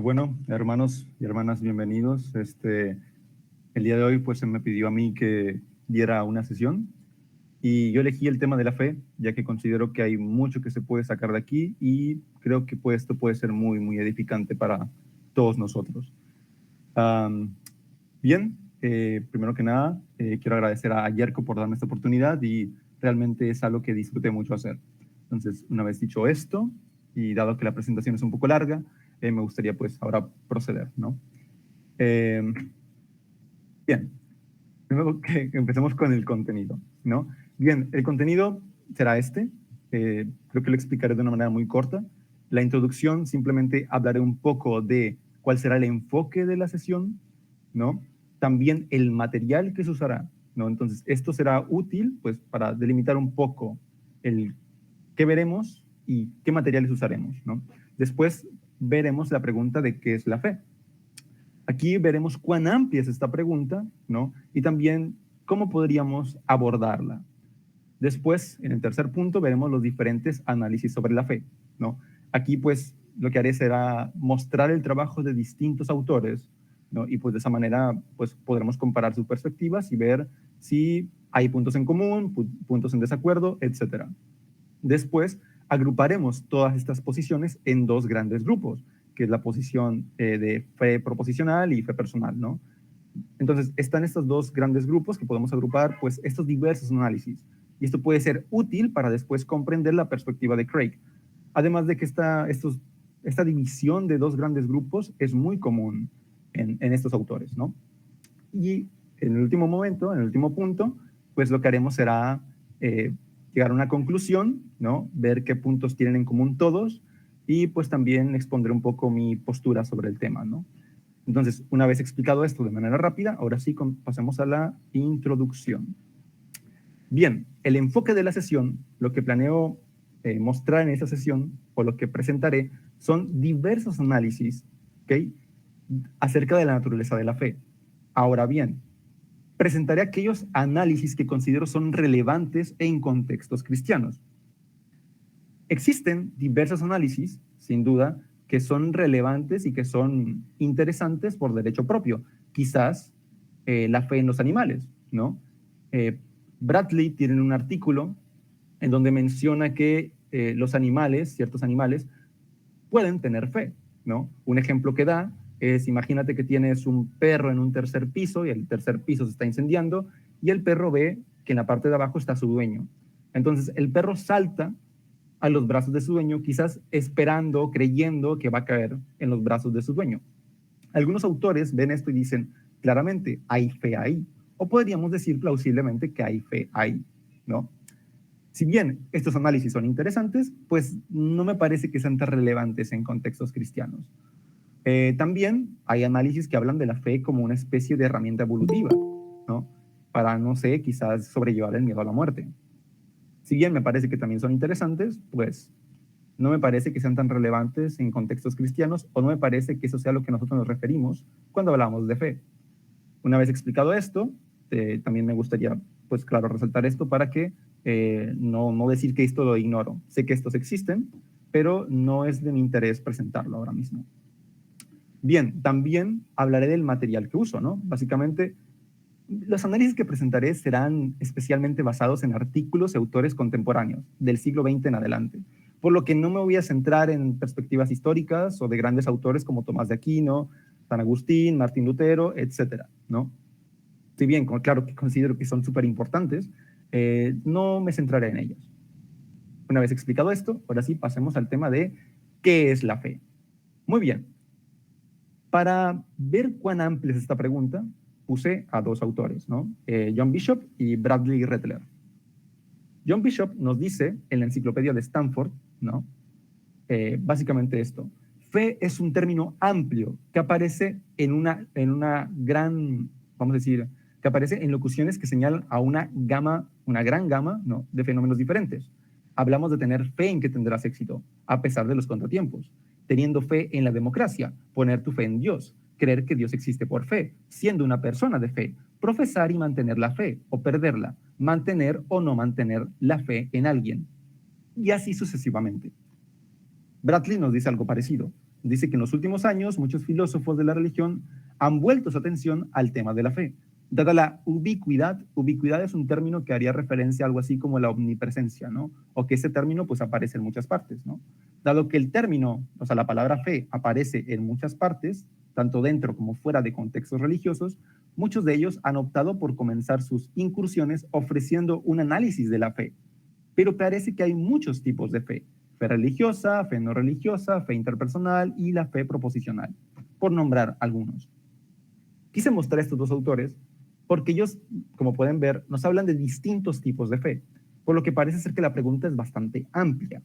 Bueno, hermanos y hermanas, bienvenidos. El día de hoy pues se me pidió a mí que diera una sesión y yo elegí el tema de la fe, ya que considero que hay mucho que se puede sacar de aquí y creo que pues, esto puede ser muy, muy edificante para todos nosotros. Um, Bien, primero que nada, quiero agradecer a Yerko por darme esta oportunidad y realmente es algo que disfruté mucho hacer. Entonces, una vez dicho esto, y dado que la presentación es un poco larga, me gustaría pues ahora proceder, ¿no? Eh, Bien, primero que empecemos con el contenido, ¿no? Bien, el contenido será este, creo que lo explicaré de una manera muy corta. La introducción, simplemente hablaré un poco de cuál será el enfoque de la sesión, ¿no? También el material que se usará, ¿no? Entonces, esto será útil, pues, para delimitar un poco el qué veremos y qué materiales usaremos, ¿no? Después veremos la pregunta de qué es la fe. Aquí veremos cuán amplia es esta pregunta, ¿no? Y también cómo podríamos abordarla. Después, en el tercer punto, veremos los diferentes análisis sobre la fe, ¿no? Aquí, pues, lo que haré será mostrar el trabajo de distintos autores, ¿no? Y pues de esa manera, pues, podremos comparar sus perspectivas y ver si hay puntos en común, puntos en desacuerdo, etcétera. Después, agruparemos todas estas posiciones en dos grandes grupos, que es la posición de fe proposicional y fe personal, ¿no? Entonces, están estos dos grandes grupos que podemos agrupar, pues, estos diversos análisis. Y esto puede ser útil para después comprender la perspectiva de Craig. Además de que esta división de dos grandes grupos es muy común en estos autores, ¿no? Y en el último momento, en el último punto, pues lo que haremos será llegar a una conclusión, ¿no? Ver qué puntos tienen en común todos y pues también expondré un poco mi postura sobre el tema, ¿no? Entonces, una vez explicado esto de manera rápida, ahora sí pasemos a la introducción. Bien, el enfoque de la sesión, lo que planeo mostrar en esta sesión, o lo que presentaré, son diversos análisis, ¿okay?, acerca de la naturaleza de la fe. Ahora bien, presentaré aquellos análisis que considero son relevantes en contextos cristianos. Existen diversos análisis, sin duda, que son relevantes y que son interesantes por derecho propio. Quizás la fe en los animales, ¿no? Bradley tiene un artículo en donde menciona que los animales, ciertos animales, pueden tener fe, ¿no? Un ejemplo que da es, imagínate que tienes un perro en un tercer piso y el tercer piso se está incendiando y el perro ve que en la parte de abajo está su dueño. Entonces el perro salta a los brazos de su dueño, quizás esperando, creyendo que va a caer en los brazos de su dueño. Algunos autores ven esto y dicen, claramente, hay fe ahí. O podríamos decir plausiblemente que hay fe ahí, ¿no? Si bien estos análisis son interesantes, pues no me parece que sean tan relevantes en contextos cristianos. También hay análisis que hablan de la fe como una especie de herramienta evolutiva, ¿no? Para, no sé, quizás sobrellevar el miedo a la muerte. Si bien me parece que también son interesantes, pues no me parece que sean tan relevantes en contextos cristianos, o no me parece que eso sea lo que nosotros nos referimos cuando hablamos de fe. Una vez explicado esto, también me gustaría, pues claro, resaltar esto para que no decir que esto lo ignoro. Sé que estos existen, pero no es de mi interés presentarlo ahora mismo. Bien, también hablaré del material que uso, ¿no? Básicamente, los análisis que presentaré serán especialmente basados en artículos y autores contemporáneos del siglo XX en adelante, por lo que no me voy a centrar en perspectivas históricas o de grandes autores como Tomás de Aquino, San Agustín, Martín Lutero, etcétera, ¿no? Si bien, claro que considero que son súper importantes, no me centraré en ellos. Una vez explicado esto, ahora sí pasemos al tema de ¿qué es la fe? Muy bien. Para ver cuán amplia es esta pregunta, puse a dos autores, ¿no? John Bishop y Bradley Rettler. John Bishop nos dice en la enciclopedia de Stanford, ¿no? Básicamente esto: fe es un término amplio que aparece en una gran, vamos a decir, que aparece en locuciones que señalan a una gran gama, ¿no?, de fenómenos diferentes. Hablamos de tener fe en que tendrás éxito, a pesar de los contratiempos. Teniendo fe en la democracia, poner tu fe en Dios, creer que Dios existe por fe, siendo una persona de fe, profesar y mantener la fe o perderla, mantener o no mantener la fe en alguien, y así sucesivamente. Bradley nos dice algo parecido. Dice que en los últimos años muchos filósofos de la religión han vuelto su atención al tema de la fe. Dada la ubicuidad es un término que haría referencia a algo así como la omnipresencia, ¿no? O que ese término pues aparece en muchas partes, ¿no? Dado que el término, o sea, la palabra fe aparece en muchas partes, tanto dentro como fuera de contextos religiosos, muchos de ellos han optado por comenzar sus incursiones ofreciendo un análisis de la fe. Pero parece que hay muchos tipos de fe: fe religiosa, fe no religiosa, fe interpersonal y la fe proposicional, por nombrar algunos. Quise mostrar a estos dos autores porque ellos, como pueden ver, nos hablan de distintos tipos de fe, por lo que parece ser que la pregunta es bastante amplia.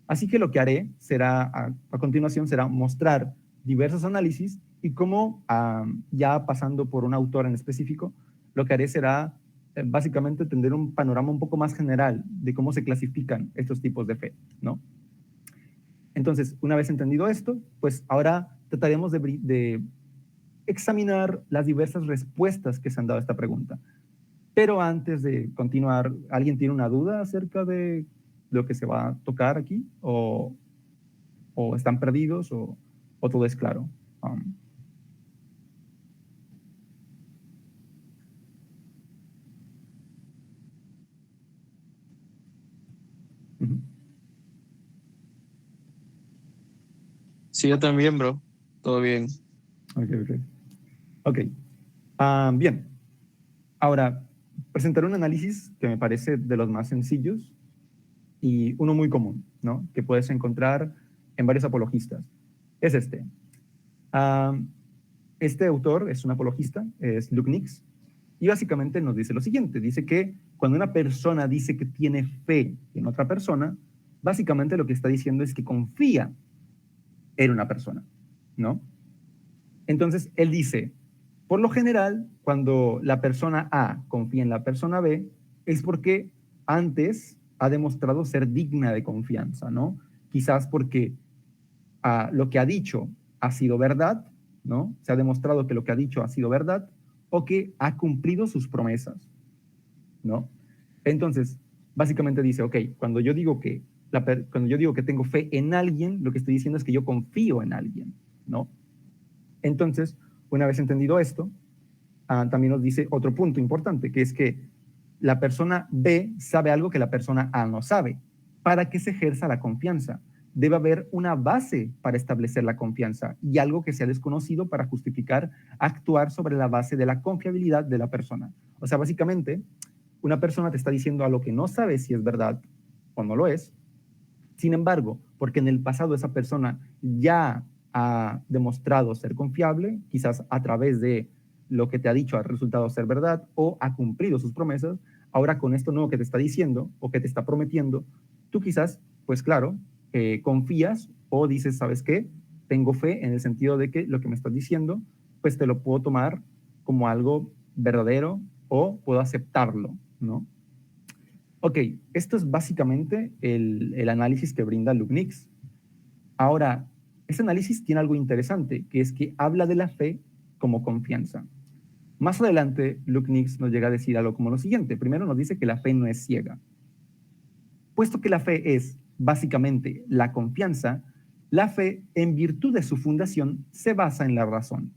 Así que lo que haré será, a continuación, será mostrar diversos análisis y cómo, ya pasando por un autor en específico, lo que haré será básicamente tener un panorama un poco más general de cómo se clasifican estos tipos de fe, ¿no? Entonces, una vez entendido esto, pues ahora trataremos de examinar las diversas respuestas que se han dado a esta pregunta. Pero antes de continuar, ¿alguien tiene una duda acerca de lo que se va a tocar aquí? ¿O están perdidos? ¿O todo es claro? Uh-huh. Sí, yo también, bro. Todo bien. Ok. Bien. Ahora, presentaré un análisis que me parece de los más sencillos y uno muy común, ¿no? Que puedes encontrar en varios apologistas. Es este. Este autor es un apologista, es Luke Nix, y básicamente nos dice lo siguiente: dice que cuando una persona dice que tiene fe en otra persona, básicamente lo que está diciendo es que confía en una persona, ¿no? Entonces, él dice, por lo general, cuando la persona A confía en la persona B, es porque antes ha demostrado ser digna de confianza, ¿no? Quizás porque lo que ha dicho ha sido verdad, ¿no? Se ha demostrado que lo que ha dicho ha sido verdad, o que ha cumplido sus promesas, ¿no? Entonces, básicamente dice, ok, cuando yo digo que tengo fe en alguien, lo que estoy diciendo es que yo confío en alguien, ¿no? Entonces, una vez entendido esto, también nos dice otro punto importante, que es que la persona B sabe algo que la persona A no sabe. Para que se ejerza la confianza, debe haber una base para establecer la confianza y algo que sea desconocido para justificar actuar sobre la base de la confiabilidad de la persona. O sea, básicamente, una persona te está diciendo algo que no sabe si es verdad o no lo es. Sin embargo, porque en el pasado esa persona ya ha demostrado ser confiable, quizás a través de lo que te ha dicho ha resultado ser verdad o ha cumplido sus promesas, ahora con esto nuevo que te está diciendo o que te está prometiendo, tú quizás, pues claro, confías o dices, ¿sabes qué? Tengo fe en el sentido de que lo que me estás diciendo, pues te lo puedo tomar como algo verdadero o puedo aceptarlo, ¿no? Ok, esto es básicamente el análisis que brinda Luke Nix. Ahora, este análisis tiene algo interesante, que es que habla de la fe como confianza. Más adelante, Luke Nix nos llega a decir algo como lo siguiente. Primero nos dice que la fe no es ciega. Puesto que la fe es básicamente la confianza, la fe, en virtud de su fundación, se basa en la razón.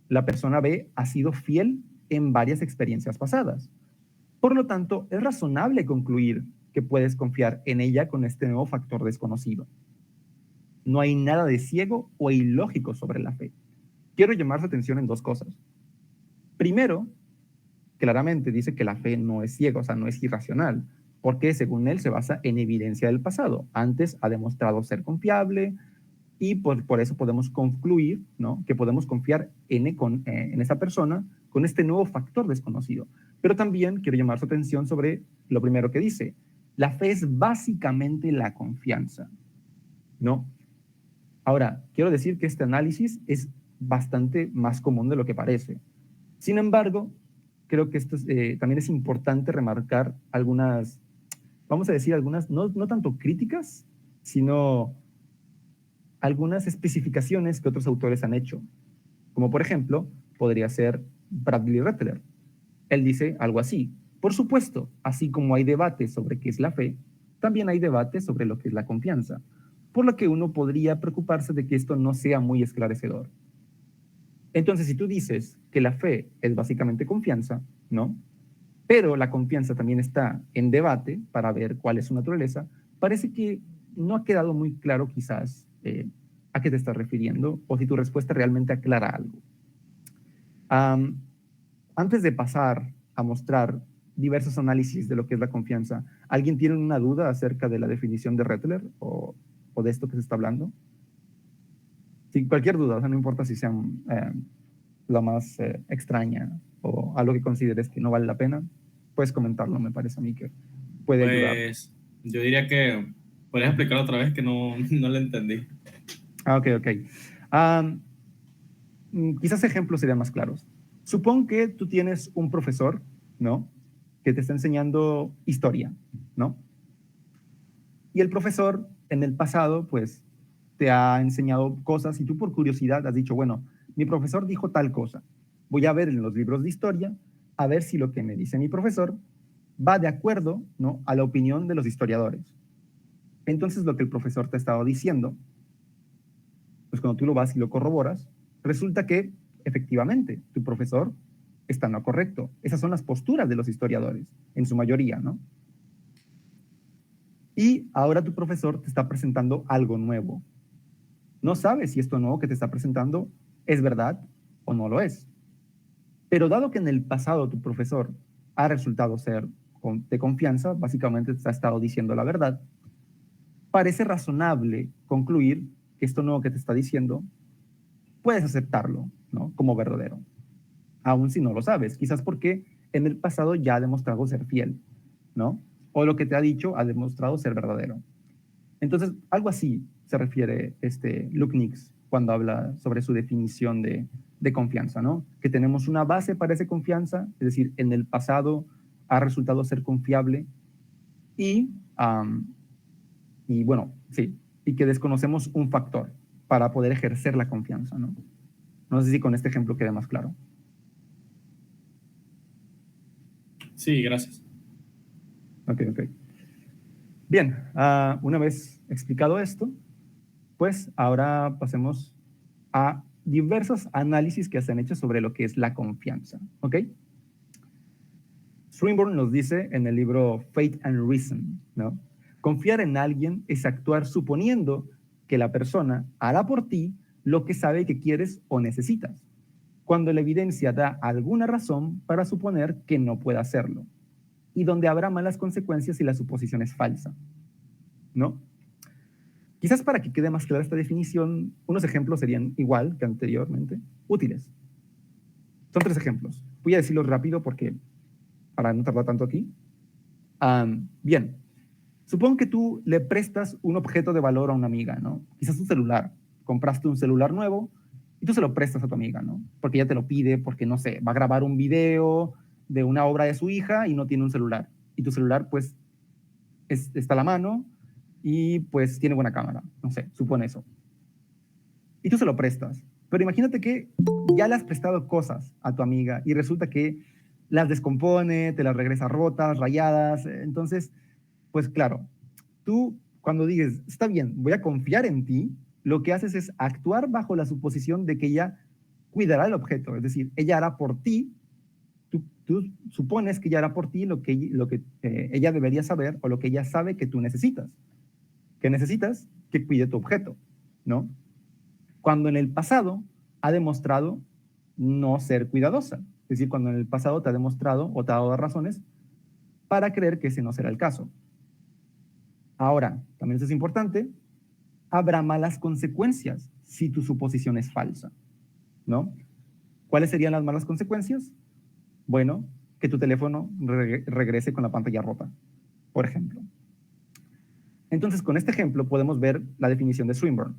La persona B ha sido fiel en varias experiencias pasadas. Por lo tanto, es razonable concluir que puedes confiar en ella con este nuevo factor desconocido. No hay nada de ciego o ilógico sobre la fe. Quiero llamar su atención en dos cosas. Primero, claramente dice que la fe no es ciega, o sea, no es irracional, porque según él se basa en evidencia del pasado. Antes ha demostrado ser confiable y por eso podemos concluir, ¿no?, que podemos confiar en esa persona con este nuevo factor desconocido. Pero también quiero llamar su atención sobre lo primero que dice. La fe es básicamente la confianza, ¿no? Ahora, quiero decir que este análisis es bastante más común de lo que parece. Sin embargo, creo que también es importante remarcar algunas, vamos a decir, algunas, no tanto críticas, sino algunas especificaciones que otros autores han hecho. Como por ejemplo, podría ser Bradley Rettler. Él dice algo así: por supuesto, así como hay debate sobre qué es la fe, también hay debate sobre lo que es la confianza. por lo que uno podría preocuparse de que esto no sea muy esclarecedor. Entonces, si tú dices que la fe es básicamente confianza, ¿no? Pero la confianza también está en debate para ver cuál es su naturaleza, parece que no ha quedado muy claro quizás a qué te estás refiriendo o si tu respuesta realmente aclara algo. Antes de pasar a mostrar diversos análisis de lo que es la confianza, ¿alguien tiene una duda acerca de la definición de Rettler o de esto que se está hablando? Sí, cualquier duda, o sea, no importa si sea la más extraña o algo que consideres que no vale la pena, puedes comentarlo, me parece a mí que puede ayudar. Pues yo diría que puedes explicar otra vez que no, no lo entendí. Ok, ok. Quizás ejemplos serían más claros. Supón que tú tienes un profesor, ¿no? Que te está enseñando historia, ¿no? Y el profesor en el pasado, pues, te ha enseñado cosas y tú por curiosidad has dicho, bueno, mi profesor dijo tal cosa. Voy a ver en los libros de historia a ver si lo que me dice mi profesor va de acuerdo, ¿no?, a la opinión de los historiadores. Entonces, lo que el profesor te ha estado diciendo, pues cuando tú lo vas y lo corroboras, resulta que efectivamente tu profesor está en lo correcto. Esas son las posturas de los historiadores, en su mayoría, ¿no? Y ahora tu profesor te está presentando algo nuevo. No sabes si esto nuevo que te está presentando es verdad o no lo es. Pero dado que en el pasado tu profesor ha resultado ser de confianza, básicamente te ha estado diciendo la verdad, parece razonable concluir que esto nuevo que te está diciendo puedes aceptarlo, ¿no?, como verdadero, aun si no lo sabes, quizás porque en el pasado ya ha demostrado ser fiel, ¿no? O lo que te ha dicho ha demostrado ser verdadero. Entonces, algo así se refiere Luke Nix cuando habla sobre su definición de confianza, ¿no? Que tenemos una base para esa confianza, es decir, en el pasado ha resultado ser confiable y bueno, sí, y que desconocemos un factor para poder ejercer la confianza, ¿no? No sé si con este ejemplo quede más claro. Sí, gracias. Ok, ok. Bien, una vez explicado esto, pues ahora pasemos a diversos análisis que se han hecho sobre lo que es la confianza, ¿ok? Swinburne nos dice en el libro Faith and Reason, ¿no? Confiar en alguien es actuar suponiendo que la persona hará por ti lo que sabe que quieres o necesitas, cuando la evidencia da alguna razón para suponer que no puede hacerlo, y donde habrá malas consecuencias si la suposición es falsa, ¿no? Quizás para que quede más clara esta definición, unos ejemplos serían igual que anteriormente, útiles. Son 3 ejemplos. Voy a decirlos rápido porque para no tardar tanto aquí. Bien, supón que tú le prestas un objeto de valor a una amiga, ¿no? Quizás un celular. Compraste un celular nuevo y tú se lo prestas a tu amiga, ¿no? Porque ella te lo pide, porque, no sé, va a grabar un video de una obra de su hija y no tiene un celular. Y tu celular, pues, está a la mano y, pues, tiene buena cámara. No sé, supone eso. Y tú se lo prestas. Pero imagínate que ya le has prestado cosas a tu amiga y resulta que las descompone, te las regresa rotas, rayadas. Entonces, pues claro, tú cuando dices, está bien, voy a confiar en ti, lo que haces es actuar bajo la suposición de que ella cuidará el objeto, es decir, ella hará por ti, tú supones que ella hará por ti lo que ella debería saber o lo que ella sabe que tú necesitas. Que necesitas que cuide tu objeto, ¿no? Cuando en el pasado ha demostrado no ser cuidadosa. Es decir, cuando en el pasado te ha demostrado o te ha dado razones para creer que ese no será el caso. Ahora, también eso es importante, habrá malas consecuencias si tu suposición es falsa, ¿no? ¿Cuáles serían las malas consecuencias? Bueno, que tu teléfono regrese con la pantalla rota, por ejemplo. Entonces, con este ejemplo podemos ver la definición de Swinburne.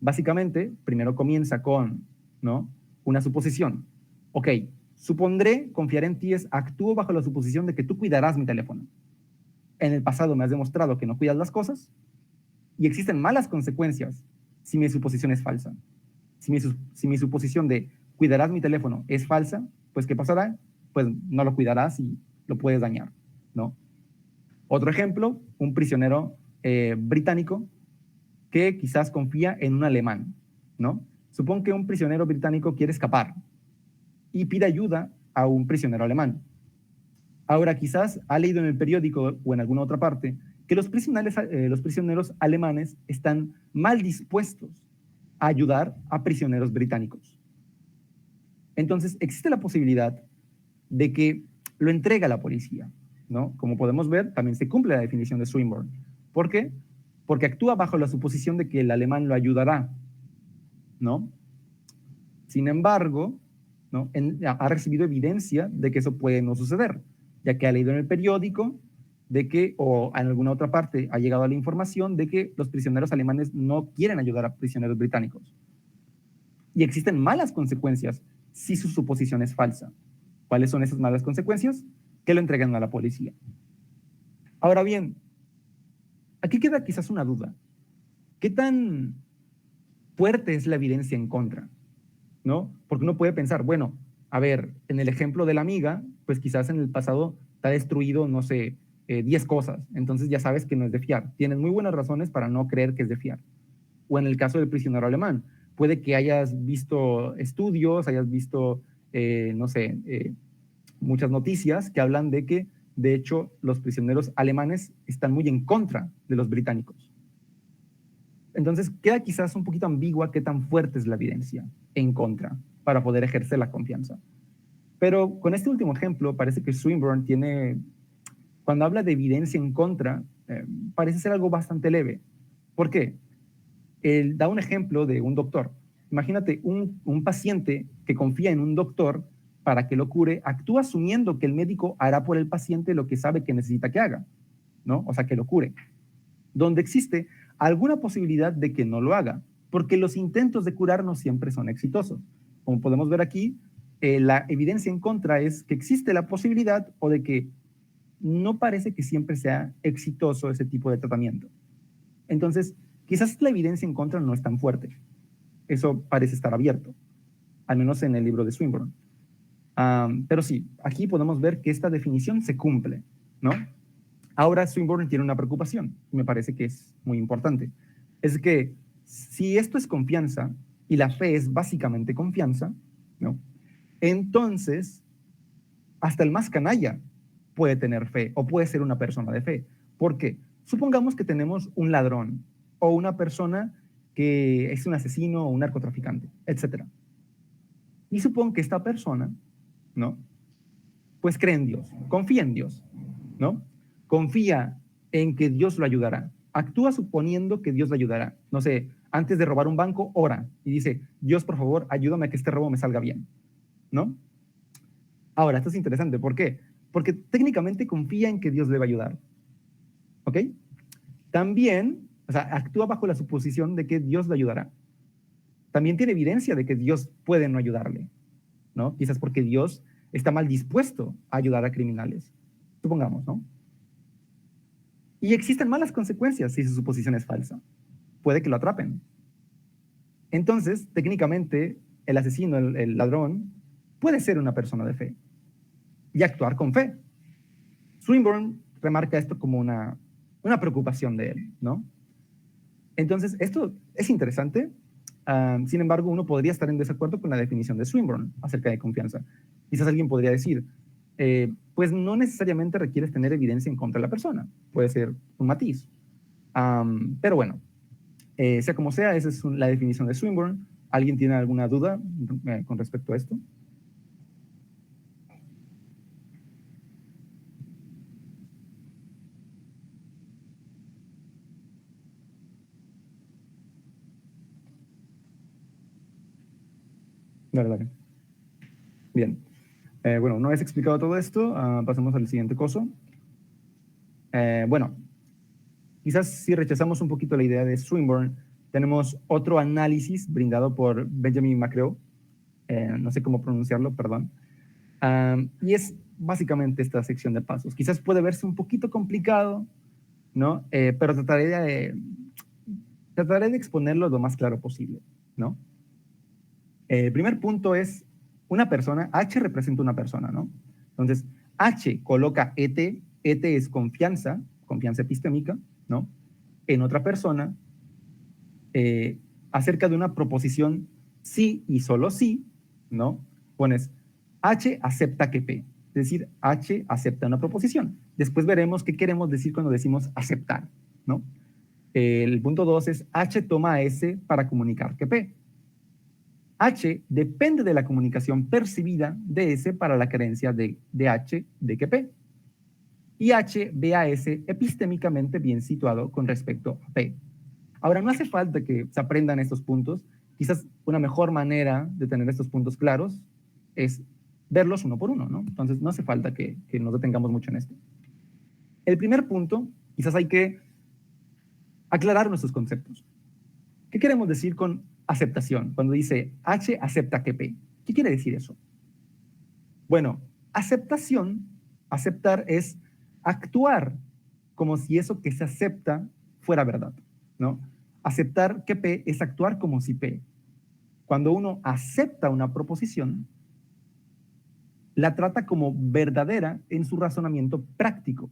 Básicamente, primero comienza con, ¿no?, una suposición. Ok, supondré confiar en ti es actúo bajo la suposición de que tú cuidarás mi teléfono. En el pasado me has demostrado que no cuidas las cosas y existen malas consecuencias si mi suposición es falsa. Si mi suposición de cuidarás mi teléfono es falsa, pues ¿qué pasará? Pues no lo cuidarás y lo puedes dañar, ¿no? Otro ejemplo, un prisionero británico que quizás confía en un alemán, ¿no? Supón que un prisionero británico quiere escapar y pide ayuda a un prisionero alemán. Ahora, quizás ha leído en el periódico o en alguna otra parte que los prisioneros alemanes están mal dispuestos a ayudar a prisioneros británicos. Entonces, existe la posibilidad de que lo entregue a la policía, ¿no? Como podemos ver, también se cumple la definición de Swinburne. ¿Por qué? Porque actúa bajo la suposición de que el alemán lo ayudará, ¿no? Sin embargo, ¿no? Ha recibido evidencia de que eso puede no suceder, ya que ha leído en el periódico de que, o en alguna otra parte ha llegado a la información de que los prisioneros alemanes no quieren ayudar a prisioneros británicos. Y existen malas consecuencias si su suposición es falsa. ¿Cuáles son esas malas consecuencias? Que lo entreguen a la policía. Ahora bien, aquí queda quizás una duda. ¿Qué tan fuerte es la evidencia en contra? ¿No? Porque uno puede pensar, bueno, a ver, en el ejemplo de la amiga, pues quizás en el pasado te ha destruido, no sé, 10 cosas, entonces ya sabes que no es de fiar. Tienes muy buenas razones para no creer que es de fiar. O en el caso del prisionero alemán, puede que hayas visto estudios, hayas visto, no sé, muchas noticias que hablan de que, de hecho, los prisioneros alemanes están muy en contra de los británicos. Entonces, queda quizás un poquito ambigua qué tan fuerte es la evidencia en contra para poder ejercer la confianza. Pero con este último ejemplo, parece que Swinburne tiene, cuando habla de evidencia en contra, parece ser algo bastante leve. ¿Por qué? Él da un ejemplo de un doctor. Imagínate un paciente que confía en un doctor para que lo cure, actúa asumiendo que el médico hará por el paciente lo que sabe que necesita que haga, ¿no? O sea, que lo cure. Donde existe alguna posibilidad de que no lo haga, porque los intentos de curar no siempre son exitosos. Como podemos ver aquí, la evidencia en contra es que existe la posibilidad o de que no parece que siempre sea exitoso ese tipo de tratamiento. Entonces, quizás la evidencia en contra no es tan fuerte. Eso parece estar abierto, al menos en el libro de Swinburne. Pero sí, aquí podemos ver que esta definición se cumple, ¿no? Ahora Swinburne tiene una preocupación, y me parece que es muy importante. Es que si esto es confianza, y la fe es básicamente confianza, ¿no? Entonces, hasta el más canalla puede tener fe, o puede ser una persona de fe. ¿Por qué? Supongamos que tenemos un ladrón, o una persona que es un asesino o un narcotraficante, etc. Y supongo que esta persona, ¿no? Pues cree en Dios, confía en Dios, ¿no? Confía en que Dios lo ayudará. Actúa suponiendo que Dios lo ayudará. No sé, antes de robar un banco, ora y dice, Dios, por favor, ayúdame a que este robo me salga bien, ¿no? Ahora, esto es interesante. ¿Por qué? Porque técnicamente confía en que Dios le va a ayudar, ¿ok? También, o sea, actúa bajo la suposición de que Dios lo ayudará. También tiene evidencia de que Dios puede no ayudarle, ¿no? Quizás porque Dios está mal dispuesto a ayudar a criminales, supongamos, ¿no? Y existen malas consecuencias si su suposición es falsa. Puede que lo atrapen. Entonces, técnicamente, el asesino, el ladrón, puede ser una persona de fe y actuar con fe. Swinburne remarca esto como una preocupación de él, ¿no? Entonces, esto es interesante. Sin embargo, uno podría estar en desacuerdo con la definición de Swinburne acerca de confianza. Quizás alguien podría decir, pues no necesariamente requieres tener evidencia en contra de la persona. Puede ser un matiz. Pero bueno, sea como sea, esa es la definición de Swinburne. ¿Alguien tiene alguna duda con respecto a esto? Dale, dale. Bien. Bueno, una vez explicado todo esto, pasemos al siguiente coso. Bueno, quizás si rechazamos un poquito la idea de Swinburne, tenemos otro análisis brindado por Benjamin Macreux, no sé cómo pronunciarlo, perdón, y es básicamente esta sección de pasos. Quizás puede verse un poquito complicado, ¿no? Pero trataré de exponerlo lo más claro posible, ¿no? El primer punto es una persona, H representa una persona, ¿no? Entonces, H coloca ET es confianza, confianza epistémica, ¿no? En otra persona, acerca de una proposición sí y solo sí, ¿no? Pones H acepta que P, es decir, H acepta una proposición. Después veremos qué queremos decir cuando decimos aceptar, ¿no? El punto 2 es H toma a S para comunicar que P. H depende de la comunicación percibida de S para la creencia de H de que P. Y H ve a S epistémicamente bien situado con respecto a P. Ahora, no hace falta que se aprendan estos puntos. Quizás una mejor manera de tener estos puntos claros es verlos uno por uno, ¿no? Entonces, no hace falta que nos detengamos mucho en esto. El primer punto, quizás hay que aclarar nuestros conceptos. ¿Qué queremos decir con aceptación? Cuando dice H acepta que P. ¿Qué quiere decir eso? Bueno, aceptación, aceptar es actuar como si eso que se acepta fuera verdad, ¿no? Aceptar que P es actuar como si P. Cuando uno acepta una proposición, la trata como verdadera en su razonamiento práctico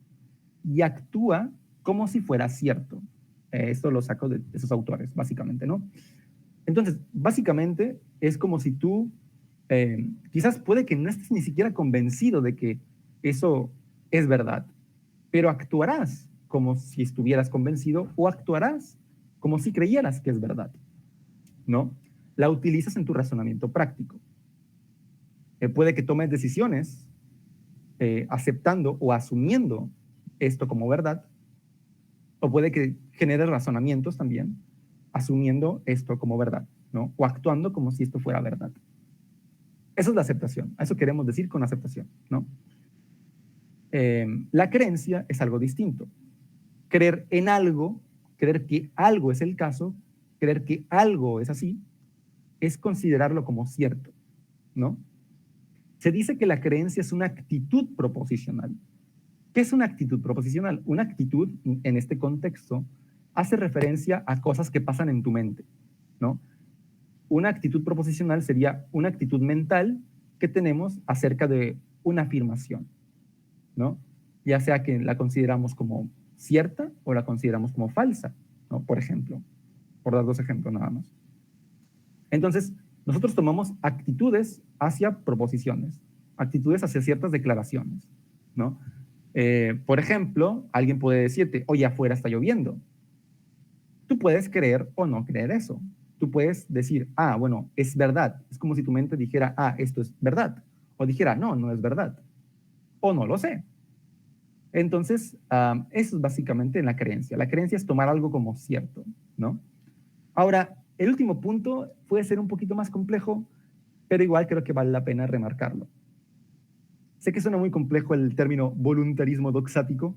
y actúa como si fuera cierto. Esto lo saco de esos autores, básicamente, ¿no? Entonces, básicamente es como si tú, quizás puede que no estés ni siquiera convencido de que eso es verdad, pero actuarás como si estuvieras convencido o actuarás como si creyeras que es verdad, ¿no? La utilizas en tu razonamiento práctico. Puede que tomes decisiones aceptando o asumiendo esto como verdad, o puede que generes razonamientos también asumiendo esto como verdad, ¿no? O actuando como si esto fuera verdad. Eso es la aceptación. A eso queremos decir con aceptación, ¿no? La creencia es algo distinto. Creer en algo, creer que algo es el caso, creer que algo es así, es considerarlo como cierto, ¿no? Se dice que la creencia es una actitud proposicional. ¿Qué es una actitud proposicional? Una actitud, en este contexto, hace referencia a cosas que pasan en tu mente, ¿no? Una actitud proposicional sería una actitud mental que tenemos acerca de una afirmación, ¿no? Ya sea que la consideramos como cierta o la consideramos como falsa, ¿no? Por ejemplo, por dar dos ejemplos nada más. Entonces, nosotros tomamos actitudes hacia proposiciones, actitudes hacia ciertas declaraciones, ¿no? Por ejemplo, alguien puede decirte, oye, afuera está lloviendo. Tú puedes creer o no creer eso. Tú puedes decir, ah, bueno, es verdad. Es como si tu mente dijera, ah, esto es verdad. O dijera, no, no es verdad. O no lo sé. Entonces, eso es básicamente la creencia. La creencia es tomar algo como cierto, ¿no? Ahora, el último punto puede ser un poquito más complejo, pero igual creo que vale la pena remarcarlo. Sé que suena muy complejo el término voluntarismo doxático,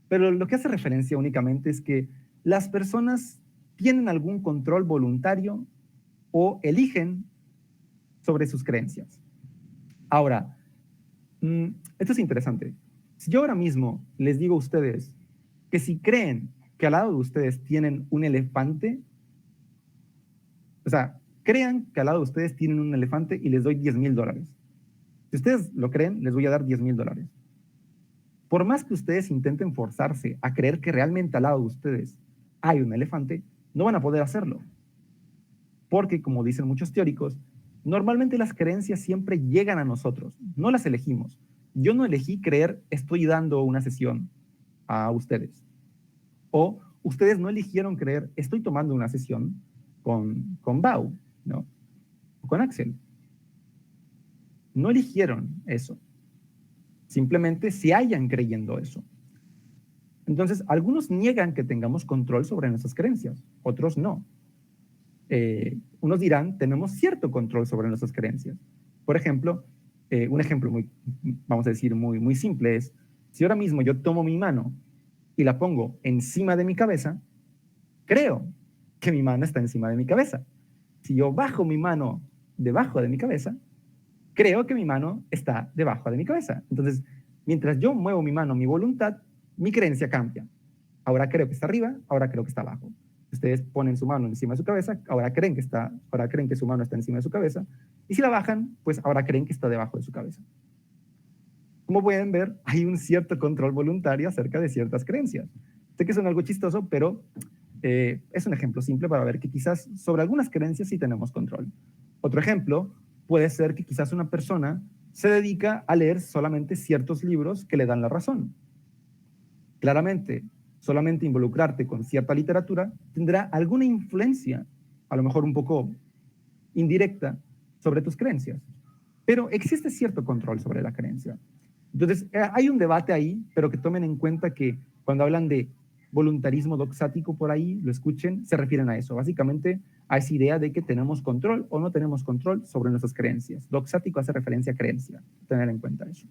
pero lo que hace referencia únicamente es que las personas tienen algún control voluntario o eligen sobre sus creencias. Ahora, esto es interesante. Si yo ahora mismo les digo a ustedes que si creen que al lado de ustedes tienen un elefante, o sea, crean que al lado de ustedes tienen un elefante y les doy $10,000. Si ustedes lo creen, les voy a dar $10,000. Por más que ustedes intenten forzarse a creer que realmente al lado de ustedes hay un elefante, no van a poder hacerlo. Porque, como dicen muchos teóricos, normalmente las creencias siempre llegan a nosotros, no las elegimos. Yo no elegí creer, estoy dando una sesión a ustedes. O ustedes no eligieron creer, estoy tomando una sesión con Bau, ¿no? O con Axel. No eligieron eso. Simplemente se hallan creyendo eso. Entonces, algunos niegan que tengamos control sobre nuestras creencias, otros no. Unos dirán, tenemos cierto control sobre nuestras creencias. Por ejemplo, un ejemplo muy, vamos a decir, muy simple es, si ahora mismo yo tomo mi mano y la pongo encima de mi cabeza, creo que mi mano está encima de mi cabeza. Si yo bajo mi mano debajo de mi cabeza, creo que mi mano está debajo de mi cabeza. Entonces, mientras yo muevo mi mano, mi voluntad, mi creencia cambia. Ahora creo que está arriba, ahora creo que está abajo. Ustedes ponen su mano encima de su cabeza, ahora creen que su mano está encima de su cabeza, y si la bajan, pues ahora creen que está debajo de su cabeza. Como pueden ver, hay un cierto control voluntario acerca de ciertas creencias. Sé que son algo chistoso, pero Es un ejemplo simple para ver que quizás sobre algunas creencias sí tenemos control. Otro ejemplo puede ser que quizás una persona se dedica a leer solamente ciertos libros que le dan la razón. Claramente, solamente involucrarte con cierta literatura tendrá alguna influencia, a lo mejor un poco indirecta, sobre tus creencias. Pero existe cierto control sobre la creencia. Entonces, hay un debate ahí, pero que tomen en cuenta que cuando hablan de voluntarismo doxático por ahí, lo escuchen, se refieren a eso. Básicamente, a esa idea de que tenemos control o no tenemos control sobre nuestras creencias. Doxático hace referencia a creencia, tener en cuenta eso.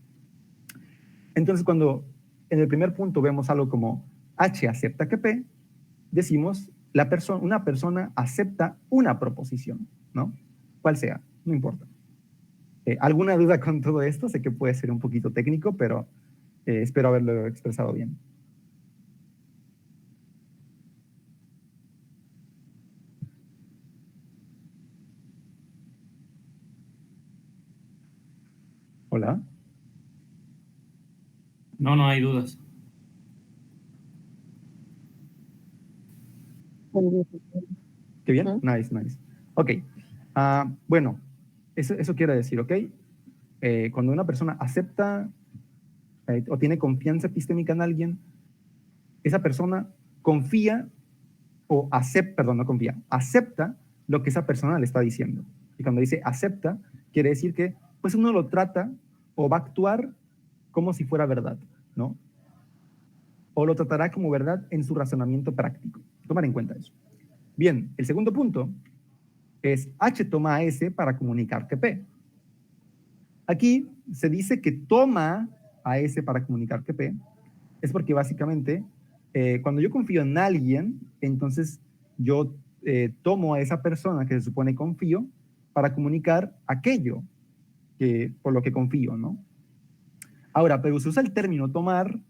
Entonces, cuando en el primer punto vemos algo como H acepta que P, decimos una persona acepta una proposición, ¿no? Cual sea, no importa. ¿Alguna duda con todo esto? Sé que puede ser un poquito técnico, pero espero haberlo expresado bien. Hola. No, no hay dudas. ¿Qué bien? Nice, nice. Ok. Bueno, eso quiere decir, ¿ok? Cuando una persona acepta o tiene confianza epistémica en alguien, esa persona confía o acepta, perdón, no confía, acepta lo que esa persona le está diciendo. Y cuando dice acepta, quiere decir que pues uno lo trata o va a actuar como si fuera verdad, ¿no? O lo tratará como verdad en su razonamiento práctico. Tomar en cuenta eso. Bien, el segundo punto es H toma a S para comunicar que P. Aquí se dice que toma a S para comunicar que P, es porque básicamente cuando yo confío en alguien, entonces yo tomo a esa persona que se supone confío para comunicar aquello por lo que confío, ¿no? Ahora, pero se usa el término tomar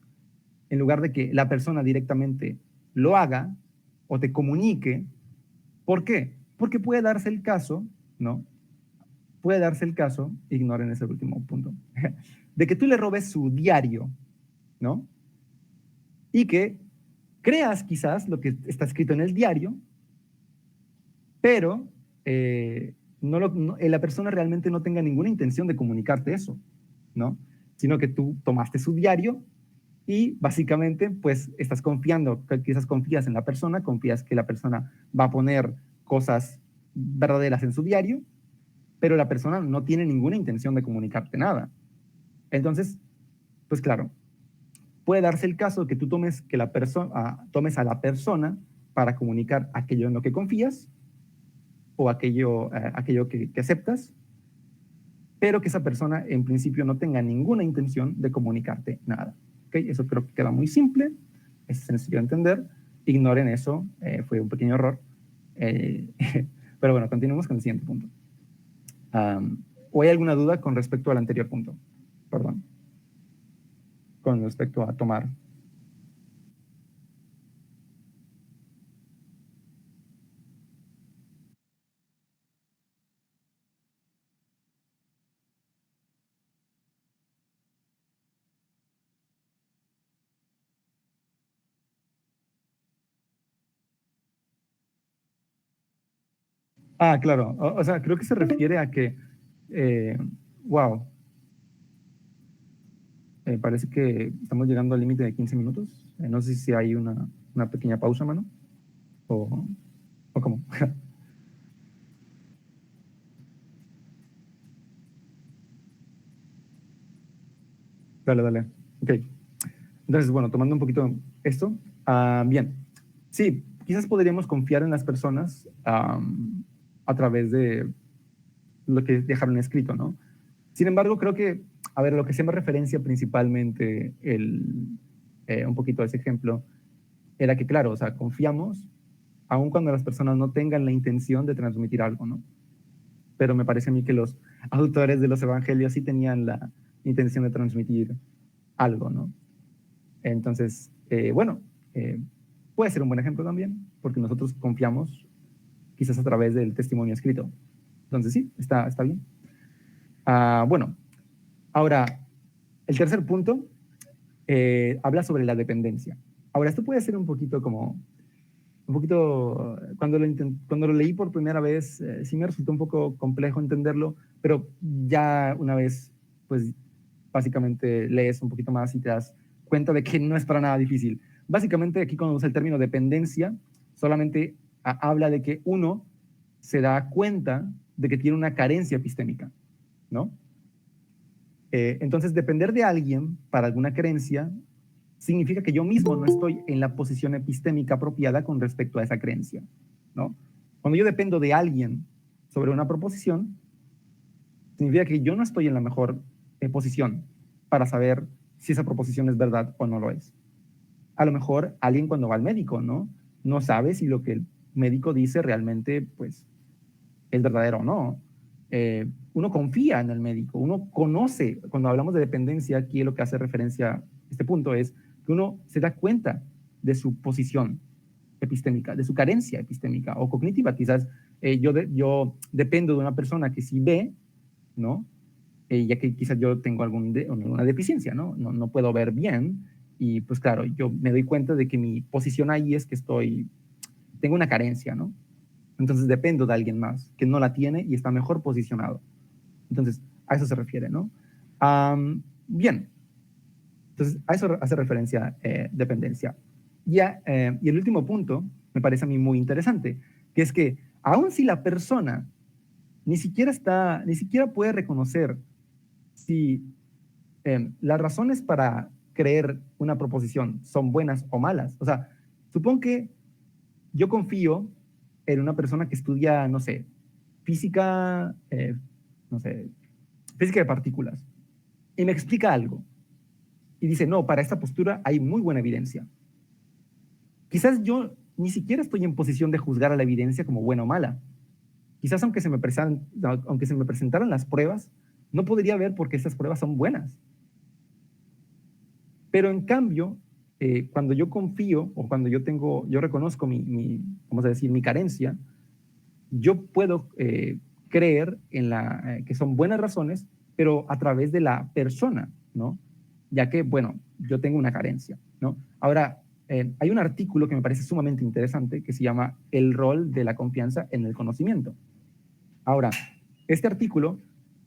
en lugar de que la persona directamente lo haga o te comunique. ¿Por qué? Porque puede darse el caso, ¿no? Puede darse el caso, ignoren ese último punto, de que tú le robes su diario, ¿no? Y que creas quizás lo que está escrito en el diario, pero la persona realmente no tenga ninguna intención de comunicarte eso, ¿no? Sino que tú tomaste su diario y básicamente pues estás confiando, quizás confías en la persona, confías que la persona va a poner cosas verdaderas en su diario, pero la persona no tiene ninguna intención de comunicarte nada. Entonces, pues claro, puede darse el caso de que tú tomes a la persona para comunicar aquello en lo que confías o aquello que aceptas, pero que esa persona en principio no tenga ninguna intención de comunicarte nada. ¿Okay? Eso creo que queda muy simple, es sencillo de entender, ignoren eso, fue un pequeño error. Pero bueno, continuemos con el siguiente punto. ¿O hay alguna duda con respecto al anterior punto? Perdón. Con respecto a tomar. Claro. O sea, creo que se refiere a que, wow, parece que estamos llegando al límite de 15 minutos. No sé si hay una pequeña pausa, mano. ¿O cómo? Dale, dale. Ok. Entonces, bueno, tomando un poquito esto, bien. Sí, quizás podríamos confiar en las personas a través de lo que dejaron escrito, ¿no? Sin embargo, creo que, a ver, lo que se me referencia principalmente un poquito a ese ejemplo, era que, claro, o sea, confiamos aun cuando las personas no tengan la intención de transmitir algo, ¿no? Pero me parece a mí que los autores de los evangelios sí tenían la intención de transmitir algo, ¿no? Entonces, bueno, puede ser un buen ejemplo también, porque nosotros confiamos quizás a través del testimonio escrito. Entonces, sí, está bien. Bueno, ahora, el tercer punto habla sobre la dependencia. Ahora, esto puede ser un poquito como un poquito, cuando lo leí por primera vez, sí me resultó un poco complejo entenderlo, pero ya una vez, pues básicamente lees un poquito más y te das cuenta de que no es para nada difícil. Básicamente aquí cuando usa el término dependencia, solamente habla de que uno se da cuenta de que tiene una carencia epistémica, ¿no? Entonces, depender de alguien para alguna creencia significa que yo mismo no estoy en la posición epistémica apropiada con respecto a esa creencia, ¿no? Cuando yo dependo de alguien sobre una proposición, significa que yo no estoy en la mejor posición para saber si esa proposición es verdad o no lo es. A lo mejor alguien cuando va al médico, ¿no? No sabe si lo que el médico dice realmente, pues, es verdadero o no. Uno confía en el médico, uno conoce, cuando hablamos de dependencia, aquí lo que hace referencia a este punto es que uno se da cuenta de su posición epistémica, de su carencia epistémica o cognitiva. Quizás yo dependo de una persona que sí ve, ¿no? Ya que quizás yo tengo alguna deficiencia, ¿no? No puedo ver bien y pues claro, yo me doy cuenta de que mi posición ahí es que tengo una carencia, ¿no? Entonces dependo de alguien más que no la tiene y está mejor posicionado. Entonces, a eso se refiere, ¿no? Bien, entonces a eso hace referencia dependencia. Y el último punto me parece a mí muy interesante, que es que aun si la persona ni siquiera puede reconocer si las razones para creer una proposición son buenas o malas. O sea, supongo que yo confío en una persona que estudia, no sé, física, no sé, física de partículas, y me explica algo, y dice, no, para esta postura hay muy buena evidencia. Quizás yo ni siquiera estoy en posición de juzgar a la evidencia como buena o mala. Quizás aunque se me presentaran las pruebas, no podría ver por qué esas pruebas son buenas. Pero en cambio, cuando yo confío o cuando yo reconozco vamos a decir, mi carencia, yo puedo creer en que son buenas razones, pero a través de la persona, ¿no? Ya que, bueno, yo tengo una carencia, ¿no? Ahora, hay un artículo que me parece sumamente interesante que se llama El rol de la confianza en el conocimiento. Ahora, este artículo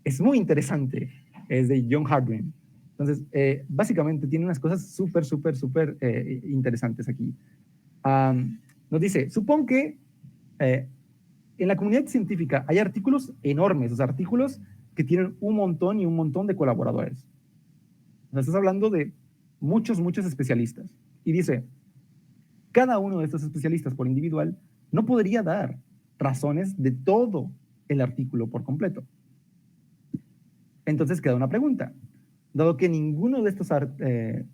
es muy interesante, es de John Hardwin. Entonces, básicamente tiene unas cosas súper interesantes aquí. Nos dice, supón que en la comunidad científica hay artículos enormes, o sea, artículos que tienen un montón y un montón de colaboradores. O sea, estás hablando de muchos especialistas. Y dice, cada uno de estos especialistas por individual no podría dar razones de todo el artículo por completo. Entonces queda una pregunta. Dado que ninguno de estos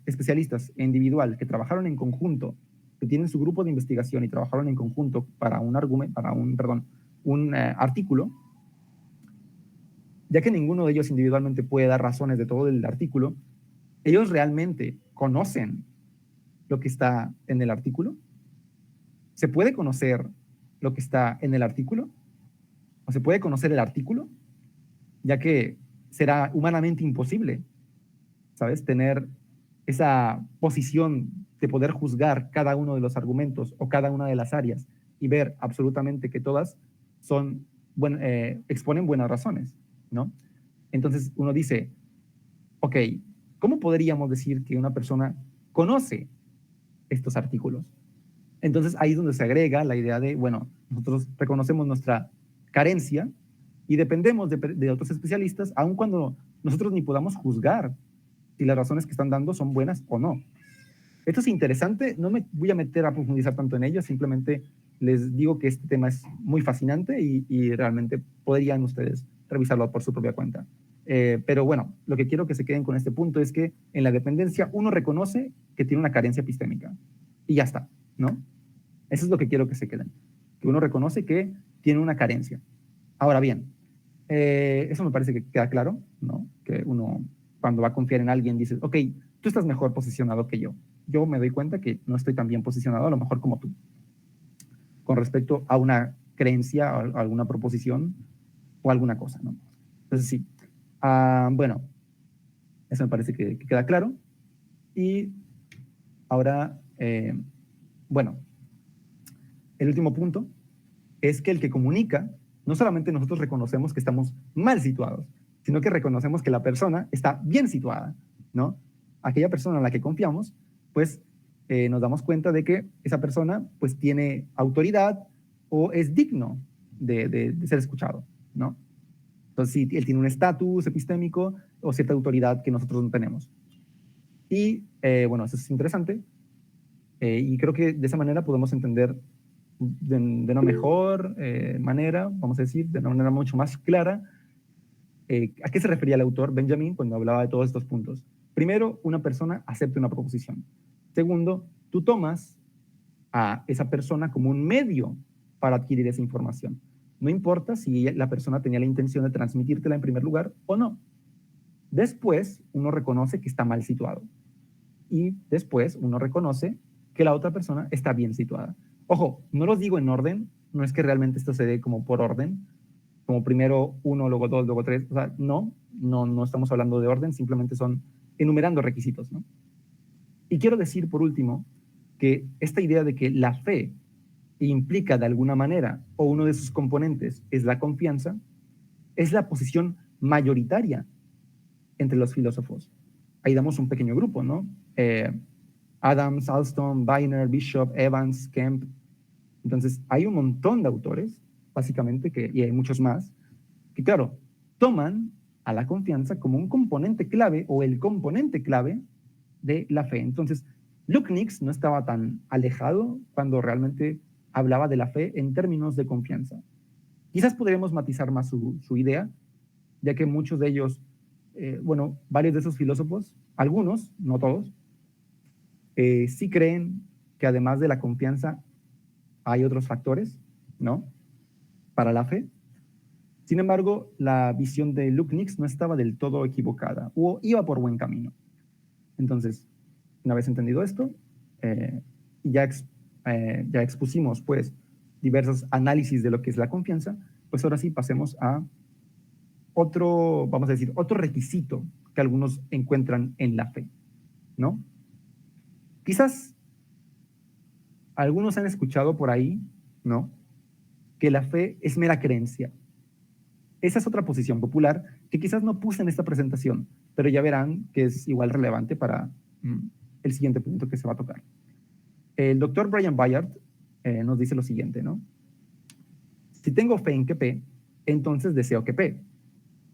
especialistas individual que trabajaron en conjunto, que tienen su grupo de investigación y trabajaron en conjunto para un artículo, ya que ninguno de ellos individualmente puede dar razones de todo el artículo, ¿ellos realmente conocen lo que está en el artículo? ¿Se puede conocer lo que está en el artículo? ¿O se puede conocer el artículo? Ya que será humanamente imposible, ¿sabes? Tener esa posición de poder juzgar cada uno de los argumentos o cada una de las áreas y ver absolutamente que todas exponen buenas razones, ¿no? Entonces uno dice, ok, ¿cómo podríamos decir que una persona conoce estos artículos? Entonces ahí es donde se agrega la idea de, bueno, nosotros reconocemos nuestra carencia y dependemos de otros especialistas, aun cuando nosotros ni podamos juzgar si las razones que están dando son buenas o no. Esto es interesante, no me voy a meter a profundizar tanto en ello, simplemente les digo que este tema es muy fascinante y realmente podrían ustedes revisarlo por su propia cuenta. Pero bueno, lo que quiero que se queden con este punto es que en la dependencia uno reconoce que tiene una carencia epistémica y ya está, ¿no? Eso es lo que quiero que se queden, que uno reconoce que tiene una carencia. Ahora bien, eso me parece que queda claro, ¿no? Que uno cuando va a confiar en alguien dice, ok, tú estás mejor posicionado que yo. Yo me doy cuenta que no estoy tan bien posicionado, a lo mejor como tú, con respecto a una creencia, a alguna proposición o alguna cosa, ¿no? Entonces sí, bueno, eso me parece que queda claro. Y ahora, bueno, El último punto es que el que comunica, no solamente nosotros reconocemos que estamos mal situados, sino que reconocemos que la persona está bien situada, ¿no? Aquella persona en la que confiamos, pues nos damos cuenta de que esa persona pues tiene autoridad o es digno de ser escuchado, ¿no? Entonces, sí, él tiene un estatus epistémico o cierta autoridad que nosotros no tenemos. Y bueno, eso es interesante. Y creo que de esa manera podemos entender de una mejor manera, vamos a decir, de una manera mucho más clara, ¿a qué se refería el autor Benjamin cuando hablaba de todos estos puntos? Primero, una persona acepta una proposición. Segundo, tú tomas a esa persona como un medio para adquirir esa información. No importa si la persona tenía la intención de transmitírtela en primer lugar o no. Después, uno reconoce que está mal situado. Y después, uno reconoce que la otra persona está bien situada. Ojo, no los digo en orden, no es que realmente esto se dé como por orden, como primero uno, luego dos, luego tres. O sea, no estamos hablando de orden, simplemente son enumerando requisitos, ¿no? Y quiero decir, por último, que esta idea de que la fe implica de alguna manera, o uno de sus componentes es la confianza, es la posición mayoritaria entre los filósofos. Ahí damos un pequeño grupo, ¿no? Adams, Alstom, Weiner, Bishop, Evans, Kemp. Entonces, hay un montón de autores, básicamente, y hay muchos más, que claro, toman a la confianza como un componente clave o el componente clave de la fe. Entonces, Lukács no estaba tan alejado cuando realmente hablaba de la fe en términos de confianza. Quizás podremos matizar más su idea, ya que muchos de ellos, bueno, varios de esos filósofos, algunos, no todos, sí creen que además de la confianza hay otros factores, ¿no? Para la fe. Sin embargo, la visión de Lukács no estaba del todo equivocada o iba por buen camino. Entonces, una vez entendido esto, ya expusimos pues diversos análisis de lo que es la confianza, pues ahora sí pasemos a otro, vamos a decir, otro requisito que algunos encuentran en la fe, ¿no? Quizás algunos han escuchado por ahí, ¿no? Que la fe es mera creencia. Esa es otra posición popular que quizás no puse en esta presentación, pero ya verán que es igual relevante para el siguiente punto que se va a tocar. El doctor Brian Bayard nos dice lo siguiente, ¿no? Si tengo fe en que P, entonces deseo que P.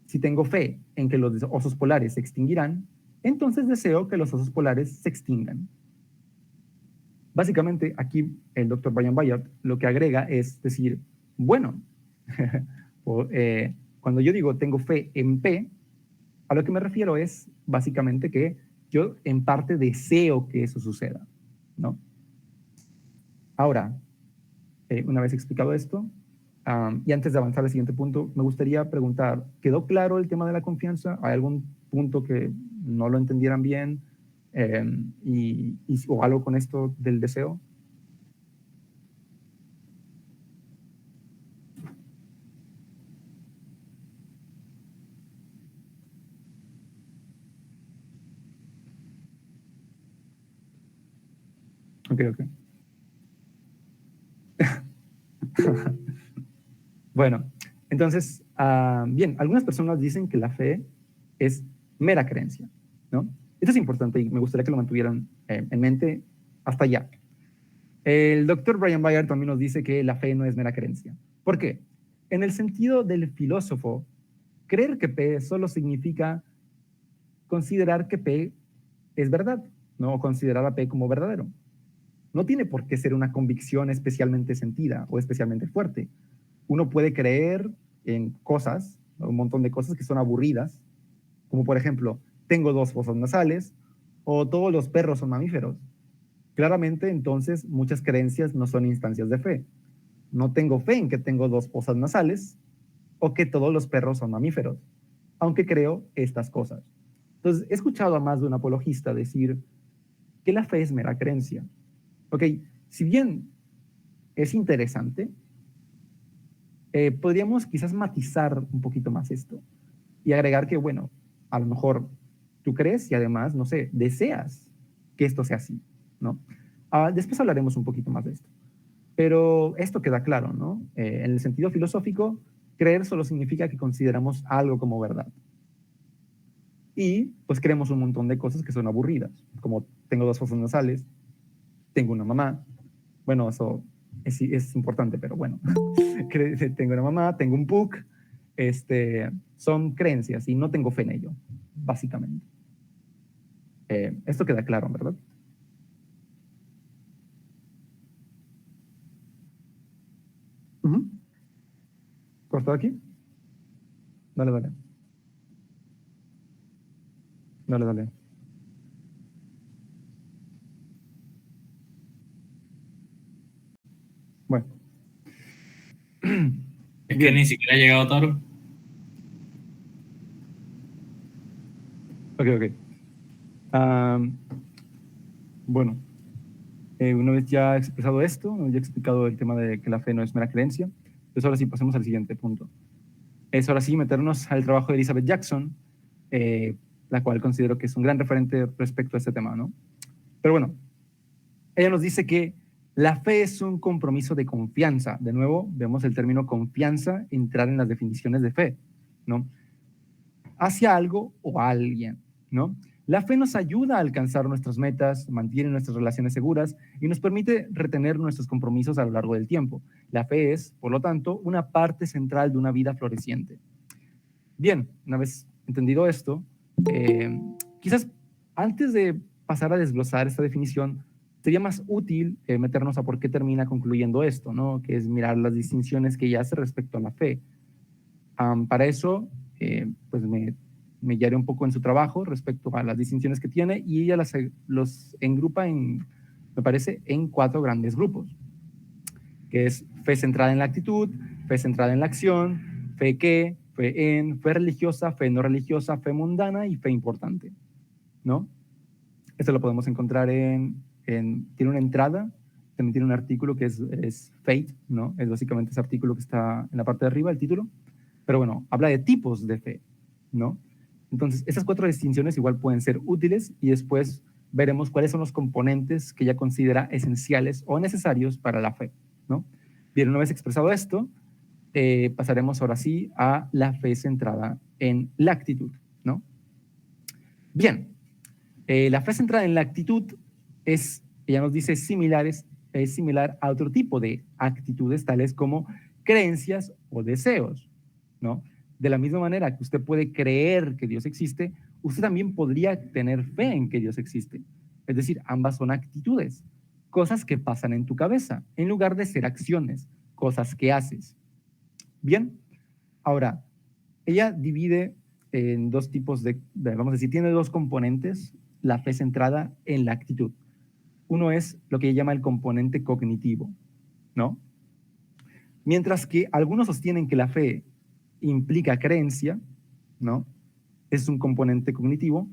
Si tengo fe en que los osos polares se extinguirán, entonces deseo que los osos polares se extingan. Básicamente, aquí el doctor Brian Bayard lo que agrega es decir, bueno, cuando yo digo tengo fe en P, a lo que me refiero es básicamente que yo en parte deseo que eso suceda, ¿no? Ahora, una vez explicado esto, y antes de avanzar al siguiente punto, me gustaría preguntar, ¿quedó claro el tema de la confianza? ¿Hay algún punto que no lo entendieran bien? O algo con esto del deseo. Ok. Bueno, entonces, bien, algunas personas dicen que la fe es mera creencia, ¿no? Esto es importante y me gustaría que lo mantuvieran en mente hasta allá. El doctor Brian Bayard también nos dice que la fe no es mera creencia. ¿Por qué? En el sentido del filósofo, creer que P solo significa considerar que P es verdad, ¿no? O considerar a P como verdadero. No tiene por qué ser una convicción especialmente sentida o especialmente fuerte. Uno puede creer en cosas, un montón de cosas que son aburridas, como por ejemplo, tengo 2 fosas nasales, o todos los perros son mamíferos. Claramente, entonces, muchas creencias no son instancias de fe. No tengo fe en que tengo 2 fosas nasales o que todos los perros son mamíferos, aunque creo estas cosas. Entonces, he escuchado a más de un apologista decir que la fe es mera creencia. Ok, si bien es interesante, podríamos quizás matizar un poquito más esto y agregar que, bueno, a lo mejor tú crees y además, no sé, deseas que esto sea así, ¿no? Después hablaremos un poquito más de esto. Pero esto queda claro, ¿no? En el sentido filosófico, creer solo significa que consideramos algo como verdad. Y pues creemos un montón de cosas que son aburridas, como tengo 2 fosas nasales, tengo una mamá. Bueno, eso es importante, pero bueno. Tengo una mamá, tengo un PUC, son creencias y no tengo fe en ello, básicamente. Esto queda claro, ¿verdad? ¿Cortado aquí? Dale, dale. Dale, dale. Bueno. Es que Bien. ni siquiera ha llegado Taro. Ok, ok. Bueno, una vez ya expresado esto, ya he explicado el tema de que la fe no es mera creencia, pues ahora sí pasemos al siguiente punto. Es ahora sí meternos al trabajo de Elizabeth Jackson, la cual considero que es un gran referente respecto a este tema, ¿no? Pero bueno, ella nos dice que la fe es un compromiso de confianza. De nuevo, vemos el término confianza entrar en las definiciones de fe, ¿no? Hacia algo o a alguien, ¿no? La fe nos ayuda a alcanzar nuestras metas, mantiene nuestras relaciones seguras y nos permite retener nuestros compromisos a lo largo del tiempo. La fe es, por lo tanto, una parte central de una vida floreciente. Bien, una vez entendido esto, quizás antes de pasar a desglosar esta definición, sería más útil meternos a por qué termina concluyendo esto, ¿no? Que es mirar las distinciones que ella hace respecto a la fe. Para eso, pues me guiaré un poco en su trabajo respecto a las distinciones que tiene y ella los engrupa me parece, en 4 grandes grupos, que es fe centrada en la actitud, fe centrada en la acción, fe que, fe en, fe religiosa, fe no religiosa, fe mundana y fe importante, ¿no? Esto lo podemos encontrar tiene una entrada, también tiene un artículo que es Faith, ¿no? Es básicamente ese artículo que está en la parte de arriba, el título. Pero bueno, habla de tipos de fe, ¿no? Entonces, esas 4 distinciones igual pueden ser útiles y después veremos cuáles son los componentes que ella considera esenciales o necesarios para la fe, ¿no? Bien, una vez expresado esto, pasaremos ahora sí a la fe centrada en la actitud, ¿no? Bien, la fe centrada en la actitud ella nos dice, es similar a otro tipo de actitudes tales como creencias o deseos, ¿no? De la misma manera que usted puede creer que Dios existe, usted también podría tener fe en que Dios existe. Es decir, ambas son actitudes, cosas que pasan en tu cabeza, en lugar de ser acciones, cosas que haces. Bien, ahora, ella divide en 2 tipos vamos a decir, tiene 2 componentes, la fe centrada en la actitud. Uno es lo que ella llama el componente cognitivo, ¿no? Mientras que algunos sostienen que la fe implica creencia, ¿no? Es un componente cognitivo.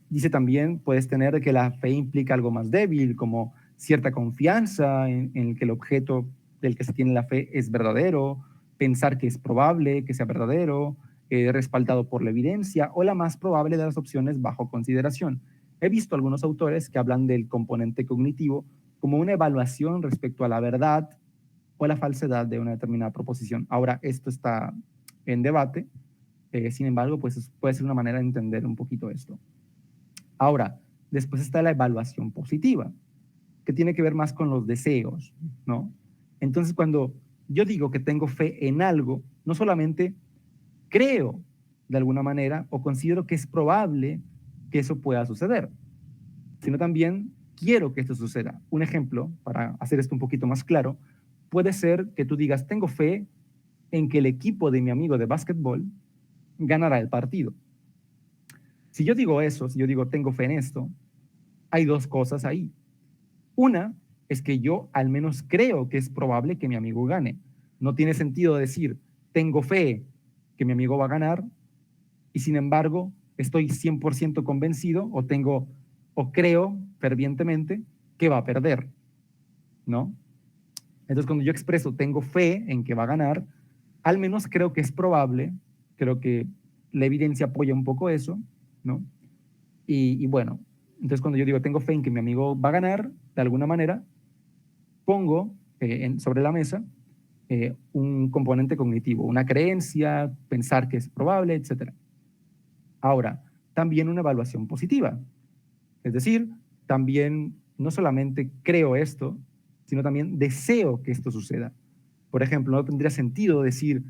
Dice también, puedes tener que la fe implica algo más débil, como cierta confianza en que el objeto del que se tiene la fe es verdadero, pensar que es probable que sea verdadero, respaldado por la evidencia, o la más probable de las opciones bajo consideración. He visto algunos autores que hablan del componente cognitivo como una evaluación respecto a la verdad o la falsedad de una determinada proposición. Ahora, esto está en debate, sin embargo, pues puede ser una manera de entender un poquito esto. Ahora, después está la evaluación positiva, que tiene que ver más con los deseos, ¿no? Entonces, cuando yo digo que tengo fe en algo, no solamente creo de alguna manera o considero que es probable que eso pueda suceder, sino también quiero que esto suceda. Un ejemplo, para hacer esto un poquito más claro, puede ser que tú digas, tengo fe en que el equipo de mi amigo de básquetbol ganará el partido. Si yo digo eso, si yo digo tengo fe en esto, hay 2 cosas ahí. Una es que yo al menos creo que es probable que mi amigo gane. No tiene sentido decir, tengo fe que mi amigo va a ganar y sin embargo estoy 100% convencido o creo fervientemente que va a perder, ¿no? Entonces, cuando yo expreso tengo fe en que va a ganar, al menos creo que es probable, creo que la evidencia apoya un poco eso, ¿no? Y bueno, entonces cuando yo digo tengo fe en que mi amigo va a ganar, de alguna manera, pongo sobre la mesa un componente cognitivo, una creencia, pensar que es probable, etc. Ahora, también una evaluación positiva. Es decir, también no solamente creo esto, sino también deseo que esto suceda. Por ejemplo, no tendría sentido decir,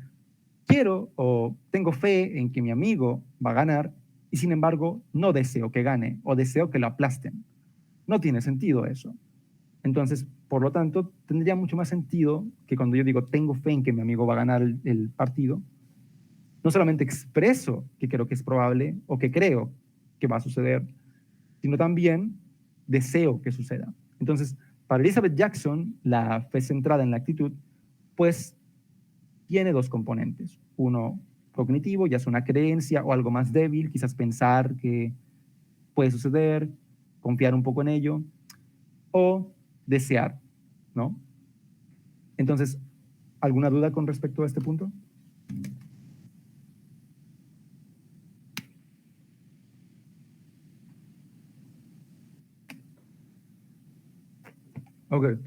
quiero o tengo fe en que mi amigo va a ganar y sin embargo no deseo que gane o deseo que lo aplasten. No tiene sentido eso. Entonces, por lo tanto, tendría mucho más sentido que cuando yo digo tengo fe en que mi amigo va a ganar el partido, no solamente expreso que creo que es probable o que creo que va a suceder, sino también deseo que suceda. Entonces, para Elizabeth Jackson, la fe centrada en la actitud, pues tiene dos componentes. Uno cognitivo, ya es una creencia o algo más débil, quizás pensar que puede suceder, confiar un poco en ello, o desear, ¿no? Entonces, ¿alguna duda con respecto a este punto? Ok.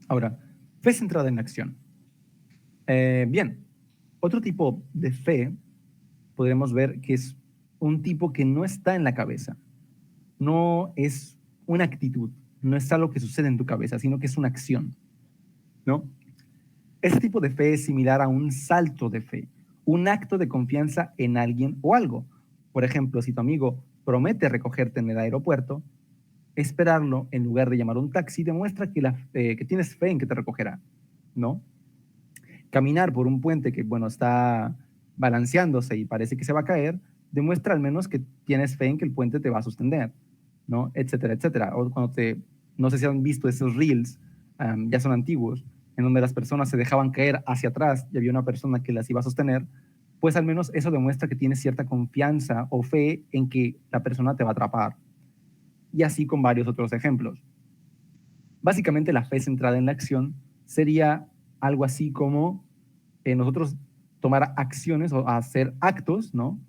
Ahora, fe centrada en la acción. Bien, otro tipo de fe podremos ver que es un tipo que no está en la cabeza, no es una actitud, no es algo que sucede en tu cabeza, sino que es una acción, ¿no? Este tipo de fe es similar a un salto de fe, un acto de confianza en alguien o algo. Por ejemplo, si tu amigo promete recogerte en el aeropuerto, esperarlo en lugar de llamar un taxi demuestra que tienes fe en que te recogerá, ¿no? Caminar por un puente que, bueno, está balanceándose y parece que se va a caer, demuestra al menos que tienes fe en que el puente te va a sostener, ¿no? Etcétera, etcétera. O cuando no sé si han visto esos reels, ya son antiguos, en donde las personas se dejaban caer hacia atrás y había una persona que las iba a sostener, pues al menos eso demuestra que tienes cierta confianza o fe en que la persona te va a atrapar. Y así con varios otros ejemplos. Básicamente la fe centrada en la acción sería algo así como nosotros tomar acciones o hacer actos, ¿no?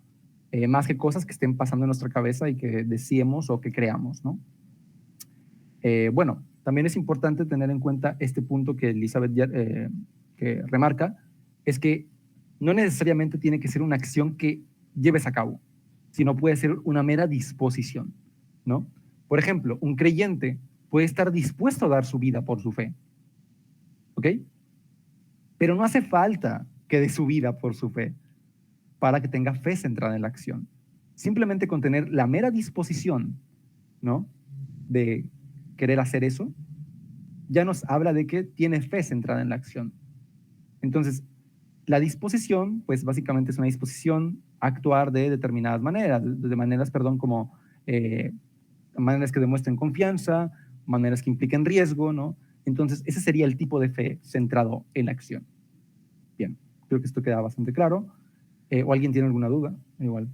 Más que cosas que estén pasando en nuestra cabeza y que deseemos o que creamos, ¿no? Bueno, también es importante tener en cuenta este punto que Elizabeth que remarca, es que no necesariamente tiene que ser una acción que lleves a cabo, sino puede ser una mera disposición, ¿no? Por ejemplo, un creyente puede estar dispuesto a dar su vida por su fe, ¿ok? Pero no hace falta que dé su vida por su fe para que tenga fe centrada en la acción. Simplemente con tener la mera disposición, ¿no?, de querer hacer eso, ya nos habla de que tiene fe centrada en la acción. Entonces, la disposición, pues básicamente es una disposición a actuar de determinadas maneras, de maneras, perdón, como maneras que demuestren confianza, maneras que impliquen riesgo, ¿no? Entonces, ese sería el tipo de fe centrado en la acción. Bien, creo que esto queda bastante claro. ¿O alguien tiene alguna duda? Igual.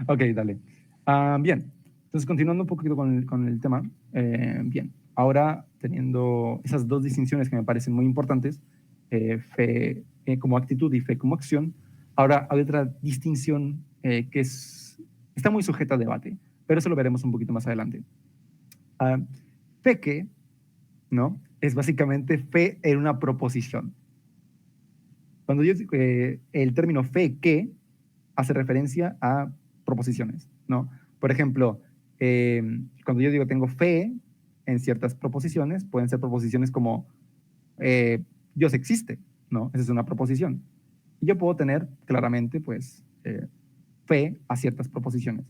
Ok, dale. Bien, entonces continuando un poquito con el tema. Bien, ahora teniendo esas dos distinciones que me parecen muy importantes, fe como actitud y fe como acción, ahora hay otra distinción que está muy sujeta a debate, pero eso lo veremos un poquito más adelante. Fe que, ¿no?, es básicamente fe en una proposición. Cuando yo digo el término fe que hace referencia a proposiciones, ¿no? Por ejemplo, cuando yo digo tengo fe en ciertas proposiciones, pueden ser proposiciones como Dios existe, ¿no? Esa es una proposición. Y yo puedo tener claramente, pues, fe a ciertas proposiciones.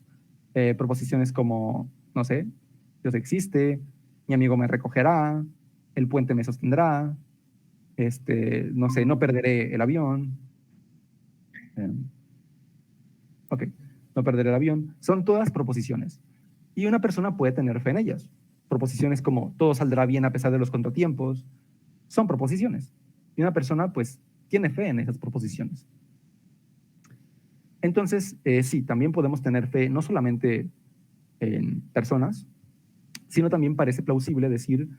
Proposiciones como, no sé, Dios existe, mi amigo me recogerá, el puente me sostendrá, no sé, no perderé el avión. Ok, no perderé el avión. Son todas proposiciones. Y una persona puede tener fe en ellas. Proposiciones como todo saldrá bien a pesar de los contratiempos, son proposiciones. Y una persona, pues, tiene fe en esas proposiciones. Entonces, sí, también podemos tener fe no solamente en personas, sino también parece plausible decir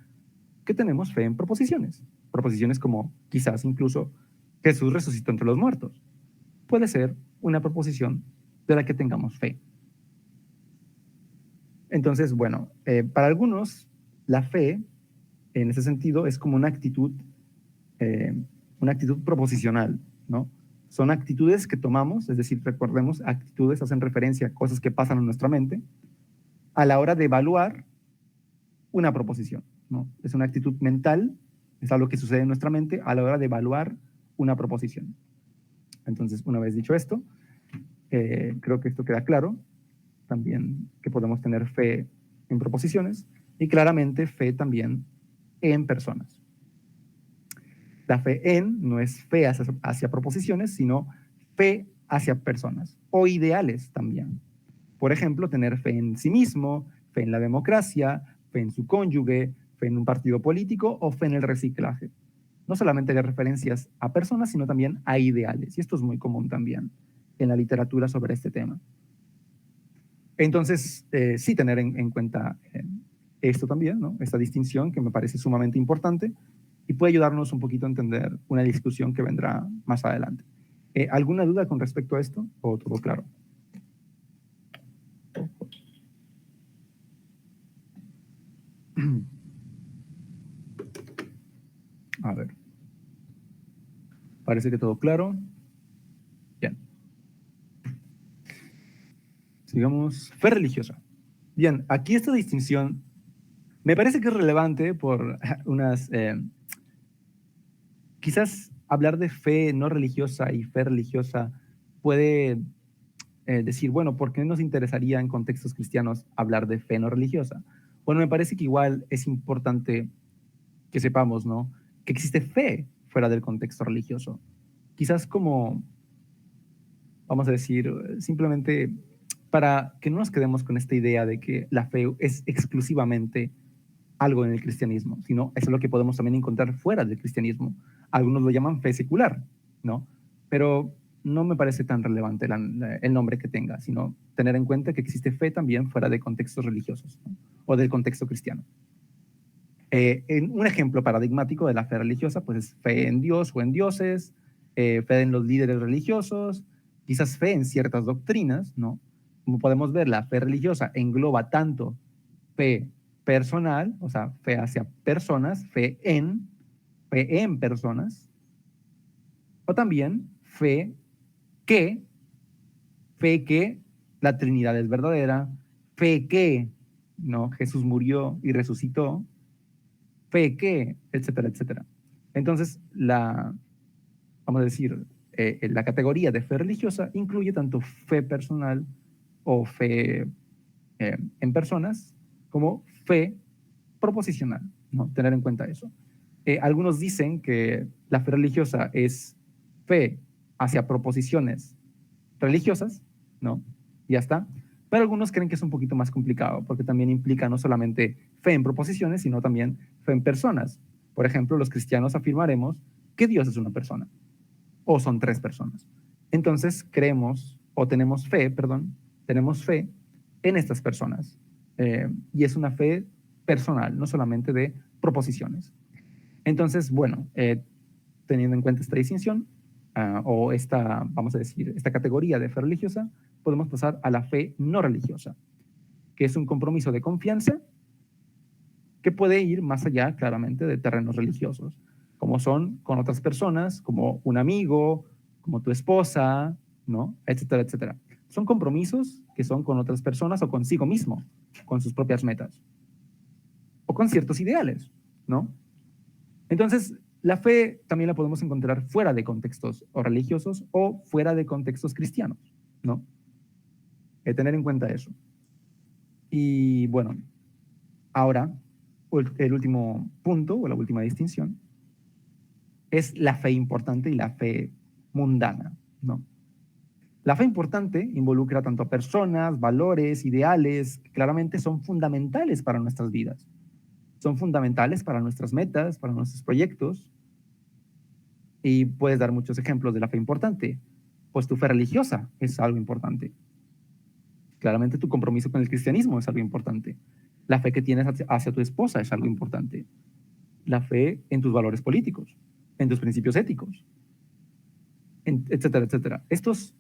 que tenemos fe en proposiciones. Proposiciones como quizás incluso Jesús resucitó entre los muertos. Puede ser una proposición de la que tengamos fe. Entonces, bueno, para algunos la fe en ese sentido es como una actitud proposicional, ¿no? Son actitudes que tomamos, es decir, recordemos, actitudes hacen referencia a cosas que pasan en nuestra mente a la hora de evaluar una proposición, ¿no? Es una actitud mental, es algo que sucede en nuestra mente a la hora de evaluar una proposición. Entonces, una vez dicho esto, creo que esto queda claro, también que podemos tener fe en proposiciones y claramente fe también en personas. La fe en no es fe hacia proposiciones, sino fe hacia personas o ideales también. Por ejemplo, tener fe en sí mismo, fe en la democracia, fe en su cónyuge, fe en un partido político o fe en el reciclaje. No solamente de referencias a personas, sino también a ideales. Y esto es muy común también en la literatura sobre este tema. Entonces, sí tener en cuenta esto también, ¿no? Esta distinción que me parece sumamente importante y puede ayudarnos un poquito a entender una discusión que vendrá más adelante. ¿Alguna duda con respecto a esto o todo claro? A ver. Parece que todo claro. Bien. Sigamos. Fe religiosa. Bien, aquí esta distinción me parece que es relevante por unas... quizás hablar de fe no religiosa y fe religiosa puede decir, bueno, ¿por qué nos interesaría en contextos cristianos hablar de fe no religiosa? Bueno, me parece que igual es importante que sepamos, ¿no?, que existe fe fuera del contexto religioso. Quizás como, vamos a decir, simplemente para que no nos quedemos con esta idea de que la fe es exclusivamente algo en el cristianismo, sino es lo que podemos también encontrar fuera del cristianismo. Algunos lo llaman fe secular, ¿no? Pero no me parece tan relevante el nombre que tenga, sino tener en cuenta que existe fe también fuera de contextos religiosos, ¿no?, o del contexto cristiano. Un ejemplo paradigmático de la fe religiosa pues es fe en Dios o en dioses, fe en los líderes religiosos, quizás fe en ciertas doctrinas, ¿no? Como podemos ver, la fe religiosa engloba tanto fe personal, o sea, fe hacia personas, fe en personas, o también fe que la Trinidad es verdadera, fe que, ¿no?, Jesús murió y resucitó, fe que, etcétera, etcétera. Entonces, vamos a decir, la categoría de fe religiosa incluye tanto fe personal o fe en personas como fe proposicional, ¿no? Tener en cuenta eso. Algunos dicen que la fe religiosa es fe hacia proposiciones religiosas, ¿no? Ya está. Pero algunos creen que es un poquito más complicado porque también implica no solamente fe en proposiciones, sino también fe en personas. Por ejemplo, los cristianos afirmaremos que Dios es una persona o son tres personas. Entonces tenemos fe en estas personas. Y es una fe personal, no solamente de proposiciones. Entonces, bueno, teniendo en cuenta esta distinción, o vamos a decir, esta categoría de fe religiosa, podemos pasar a la fe no religiosa, que es un compromiso de confianza que puede ir más allá, claramente, de terrenos religiosos, como son con otras personas, como un amigo, como tu esposa, ¿no?, etcétera, etcétera. Son compromisos que son con otras personas o consigo mismo, con sus propias metas, o con ciertos ideales, ¿no? Entonces, la fe también la podemos encontrar fuera de contextos o religiosos o fuera de contextos cristianos, ¿no? Tener en cuenta eso. Y bueno, ahora, el último punto o la última distinción es la fe importante y la fe mundana, ¿no? La fe importante involucra tanto a personas, valores, ideales, que claramente son fundamentales para nuestras vidas. Son fundamentales para nuestras metas, para nuestros proyectos. Y puedes dar muchos ejemplos de la fe importante. Pues tu fe religiosa es algo importante. Claramente tu compromiso con el cristianismo es algo importante. La fe que tienes hacia tu esposa es algo importante. La fe en tus valores políticos, en tus principios éticos, etcétera, etcétera. Estos,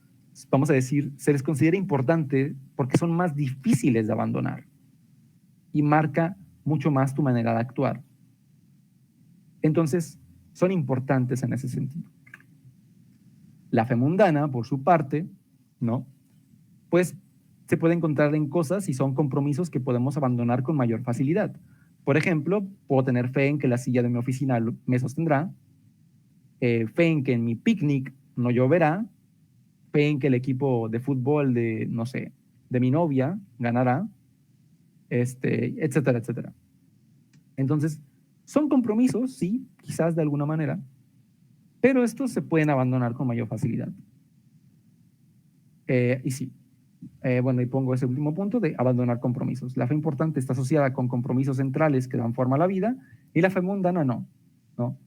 vamos a decir, se les considera importante porque son más difíciles de abandonar y marca mucho más tu manera de actuar. Entonces, son importantes en ese sentido. La fe mundana, por su parte, ¿no? Pues se puede encontrar en cosas y son compromisos que podemos abandonar con mayor facilidad. Por ejemplo, puedo tener fe en que la silla de mi oficina me sostendrá, fe en que en mi picnic no lloverá, fe en que el equipo de fútbol de, no sé, de mi novia ganará, etcétera, etcétera. Entonces, son compromisos, sí, quizás de alguna manera, pero estos se pueden abandonar con mayor facilidad. Y sí, bueno, y pongo ese último punto de abandonar compromisos. La fe importante está asociada con compromisos centrales que dan forma a la vida y la fe mundana no, ¿no?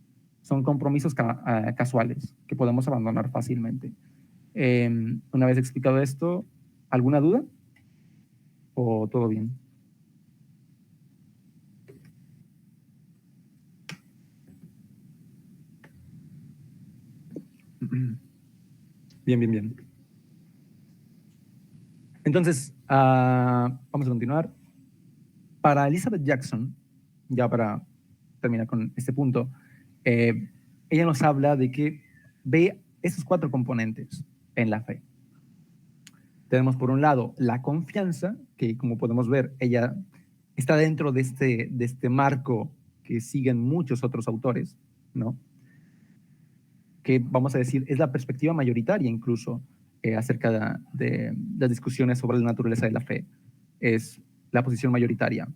Son compromisos casuales que podemos abandonar fácilmente. Una vez explicado esto, ¿alguna duda? ¿O todo bien? Bien, bien, bien. Entonces, vamos a continuar. Para Elizabeth Jackson, ya para terminar con este punto, ella nos habla de que ve esos 4 componentes en la fe. Tenemos por un lado la confianza, que como podemos ver, ella está dentro de este marco que siguen muchos otros autores, ¿no? Que vamos a decir es la perspectiva mayoritaria incluso acerca de las discusiones sobre la naturaleza de la fe. Es la posición mayoritaria.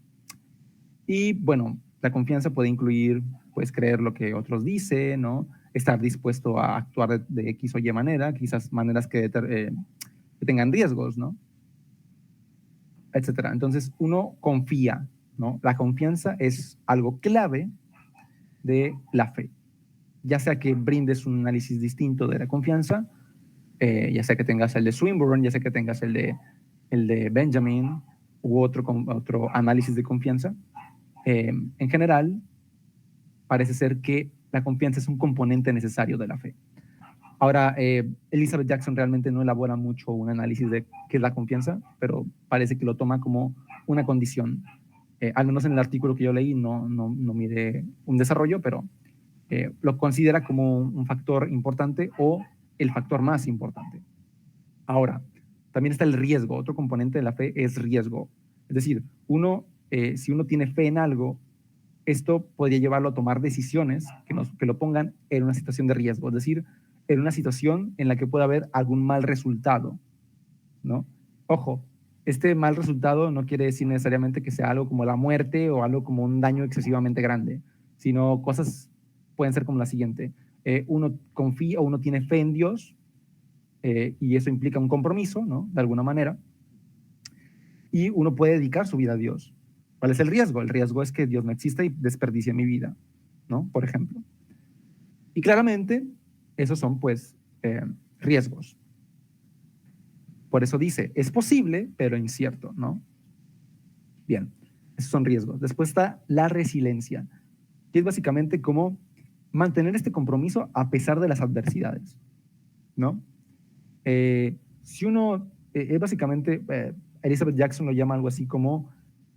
Y bueno, la confianza puede incluir pues creer lo que otros dicen, ¿no? Estar dispuesto a actuar de X o Y manera, quizás maneras que tengan riesgos, ¿no? Etcétera. Entonces uno confía, ¿no? La confianza es algo clave de la fe. Ya sea que brindes un análisis distinto de la confianza, ya sea que tengas el de Swinburne, ya sea que tengas el de Benjamin u otro análisis de confianza, en general parece ser que la confianza es un componente necesario de la fe. Ahora, Elizabeth Jackson realmente no elabora mucho un análisis de qué es la confianza, pero parece que lo toma como una condición. Al menos en el artículo que yo leí no mide un desarrollo, pero lo considera como un factor importante o el factor más importante. Ahora, también está el riesgo. Otro componente de la fe es riesgo. Es decir, si uno tiene fe en algo, esto podría llevarlo a tomar decisiones que lo pongan en una situación de riesgo, es decir, en una situación en la que pueda haber algún mal resultado, ¿no? Ojo, este mal resultado no quiere decir necesariamente que sea algo como la muerte o algo como un daño excesivamente grande, sino cosas pueden ser como la siguiente. Uno confía o uno tiene fe en Dios y eso implica un compromiso, ¿no? De alguna manera. Y uno puede dedicar su vida a Dios. ¿Cuál es el riesgo? El riesgo es que Dios no exista y desperdicie mi vida, ¿no? Por ejemplo. Y claramente, esos son, pues, riesgos. Por eso dice, es posible, pero incierto, ¿no? Bien, esos son riesgos. Después está la resiliencia, que es básicamente como mantener este compromiso a pesar de las adversidades, ¿no? Si uno, básicamente, Elizabeth Jackson lo llama algo así como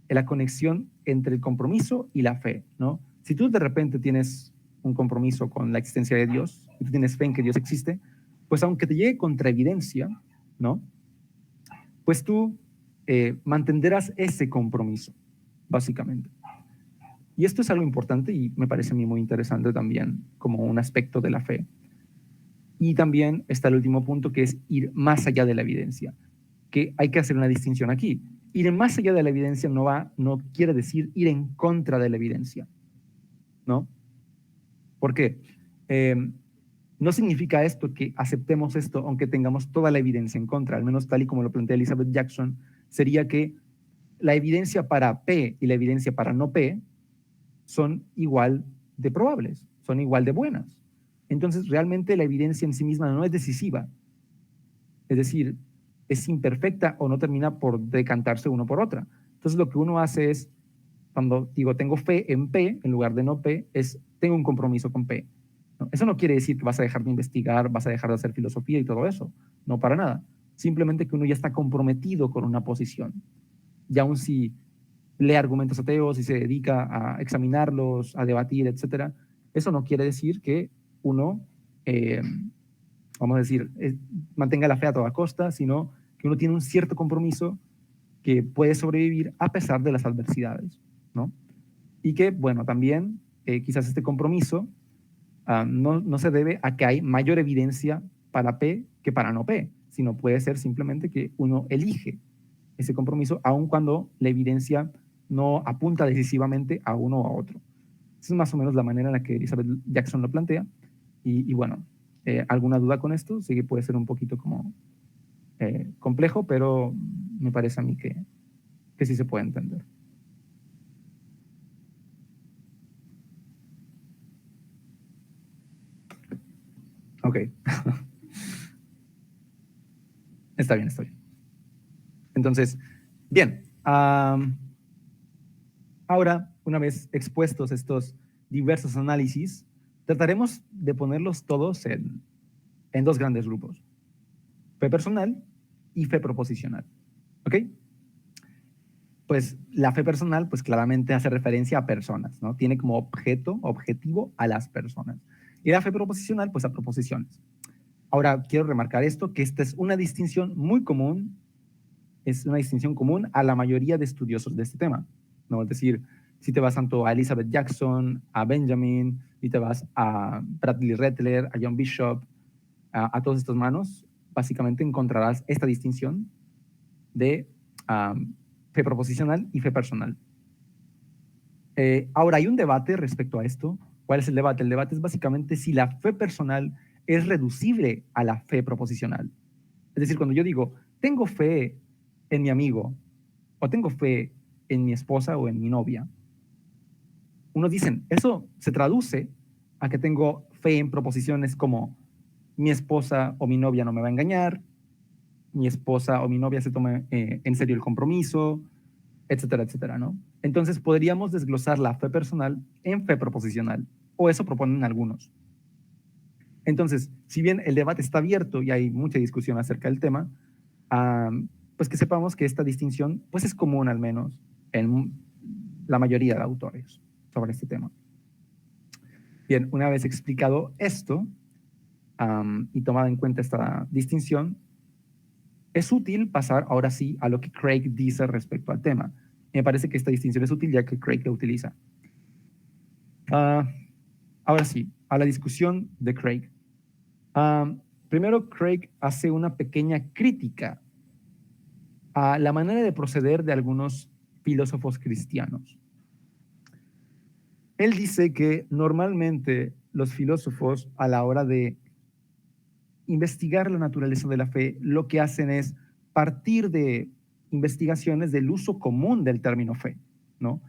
la conexión entre el compromiso y la fe, ¿no? Si tú de repente tienes un compromiso con la existencia de Dios, y tú tienes fe en que Dios existe, pues aunque te llegue contraevidencia, ¿no? Pues tú mantendrás ese compromiso, básicamente. Y esto es algo importante y me parece a mí muy interesante también como un aspecto de la fe. Y también está el último punto, que es ir más allá de la evidencia, que hay que hacer una distinción aquí. Ir más allá de la evidencia no quiere decir ir en contra de la evidencia, ¿no? ¿Por qué? No significa esto que aceptemos esto aunque tengamos toda la evidencia en contra, al menos tal y como lo plantea Elizabeth Jackson, sería que la evidencia para P y la evidencia para no P son igual de probables, son igual de buenas. Entonces, realmente la evidencia en sí misma no es decisiva. Es decir, es imperfecta o no termina por decantarse uno por otra. Entonces, lo que uno hace es Cuando digo tengo fe en P, en lugar de no P, es tengo un compromiso con P, ¿no? Eso no quiere decir que vas a dejar de investigar, vas a dejar de hacer filosofía y todo eso. No, para nada. Simplemente que uno ya está comprometido con una posición. Y aun si lee argumentos ateos y se dedica a examinarlos, a debatir, etcétera, eso no quiere decir que uno, vamos a decir, mantenga la fe a toda costa, sino que uno tiene un cierto compromiso que puede sobrevivir a pesar de las adversidades, ¿no? Y que, bueno, también quizás este compromiso no se debe a que hay mayor evidencia para P que para no P, sino puede ser simplemente que uno elige ese compromiso, aun cuando la evidencia no apunta decisivamente a uno o a otro. Esa es más o menos la manera en la que Elizabeth Jackson lo plantea. Y bueno, ¿alguna duda con esto? Sí que puede ser un poquito como complejo, pero me parece a mí que sí se puede entender. Ok. Está bien, está bien. Entonces, bien. Ahora, una vez expuestos estos diversos análisis, trataremos de ponerlos todos en dos grandes grupos: fe personal y fe proposicional. ¿Ok? Pues la fe personal, pues claramente hace referencia a personas, ¿no? Tiene como objetivo a las personas. Y la fe proposicional, pues a proposiciones. Ahora, quiero remarcar esto, que esta es una distinción muy común, es una distinción común a la mayoría de estudiosos de este tema, ¿no? Es decir, si te vas tanto a Elizabeth Jackson, a Benjamin, y te vas a Bradley Rettler, a John Bishop, a todos estos manos, básicamente encontrarás esta distinción de fe proposicional y fe personal. Ahora, hay un debate respecto a esto. ¿Cuál es el debate? El debate es básicamente si la fe personal es reducible a la fe proposicional. Es decir, cuando yo digo, tengo fe en mi amigo, o tengo fe en mi esposa o en mi novia, unos dicen, eso se traduce a que tengo fe en proposiciones como mi esposa o mi novia no me va a engañar, mi esposa o mi novia se toma en serio el compromiso, etcétera, etcétera, ¿no? Entonces podríamos desglosar la fe personal en fe proposicional, o eso proponen algunos. Entonces, si bien el debate está abierto y hay mucha discusión acerca del tema, pues que sepamos que esta distinción pues es común al menos en la mayoría de autores sobre este tema. Bien, una vez explicado esto y tomada en cuenta esta distinción, es útil pasar ahora sí a lo que Craig dice respecto al tema. Me parece que esta distinción es útil ya que Craig la utiliza. Ahora sí, a la discusión de Craig. Primero, Craig hace una pequeña crítica a la manera de proceder de algunos filósofos cristianos. Él dice que normalmente los filósofos, a la hora de investigar la naturaleza de la fe, lo que hacen es partir de investigaciones del uso común del término fe, ¿no?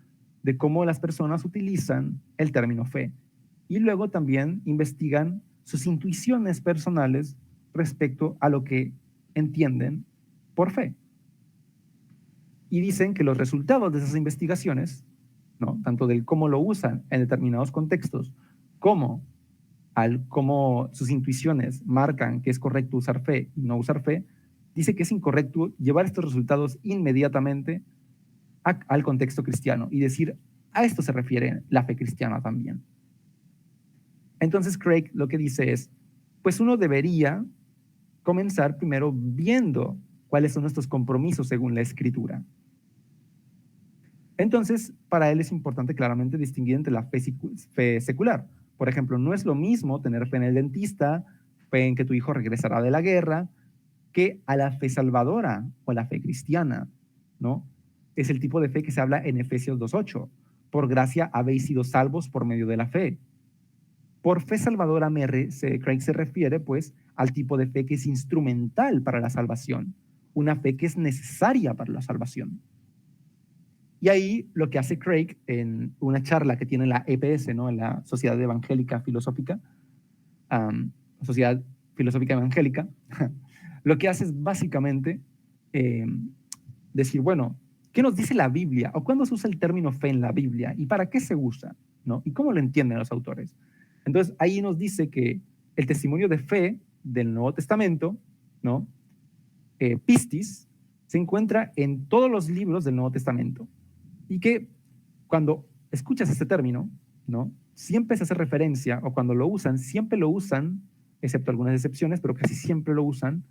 De cómo las personas utilizan el término fe. Y luego también investigan sus intuiciones personales respecto a lo que entienden por fe. Y dicen que los resultados de esas investigaciones, ¿no? Tanto del cómo lo usan en determinados contextos, como al cómo sus intuiciones marcan que es correcto usar fe y no usar fe, dice que es incorrecto llevar estos resultados inmediatamente al contexto cristiano y decir, a esto se refiere la fe cristiana también. Entonces Craig lo que dice es, pues uno debería comenzar primero viendo cuáles son nuestros compromisos según la Escritura. Entonces, para él es importante claramente distinguir entre la fe secular. Por ejemplo, no es lo mismo tener fe en el dentista, fe en que tu hijo regresará de la guerra, que a la fe salvadora o la fe cristiana, ¿no? Es el tipo de fe que se habla en Efesios 2:8. Por gracia habéis sido salvos por medio de la fe. Por fe salvadora, Craig se refiere, pues, al tipo de fe que es instrumental para la salvación, una fe que es necesaria para la salvación. Y ahí lo que hace Craig en una charla que tiene en la EPS, ¿no? En la Sociedad Evangélica Filosófica, Sociedad Filosófica Evangélica, lo que hace es básicamente decir, bueno, ¿Qué nos dice la Biblia? ¿O cuándo se usa el término fe en la Biblia? ¿Y para qué se usa? ¿No? ¿Y cómo lo entienden los autores? Entonces, ahí nos dice que el testimonio de fe del Nuevo Testamento, ¿no? Pistis, se encuentra en todos los libros del Nuevo Testamento. Y que cuando escuchas este término, ¿no? Siempre se hace referencia, o cuando lo usan, siempre lo usan, excepto algunas excepciones, pero casi siempre lo usan,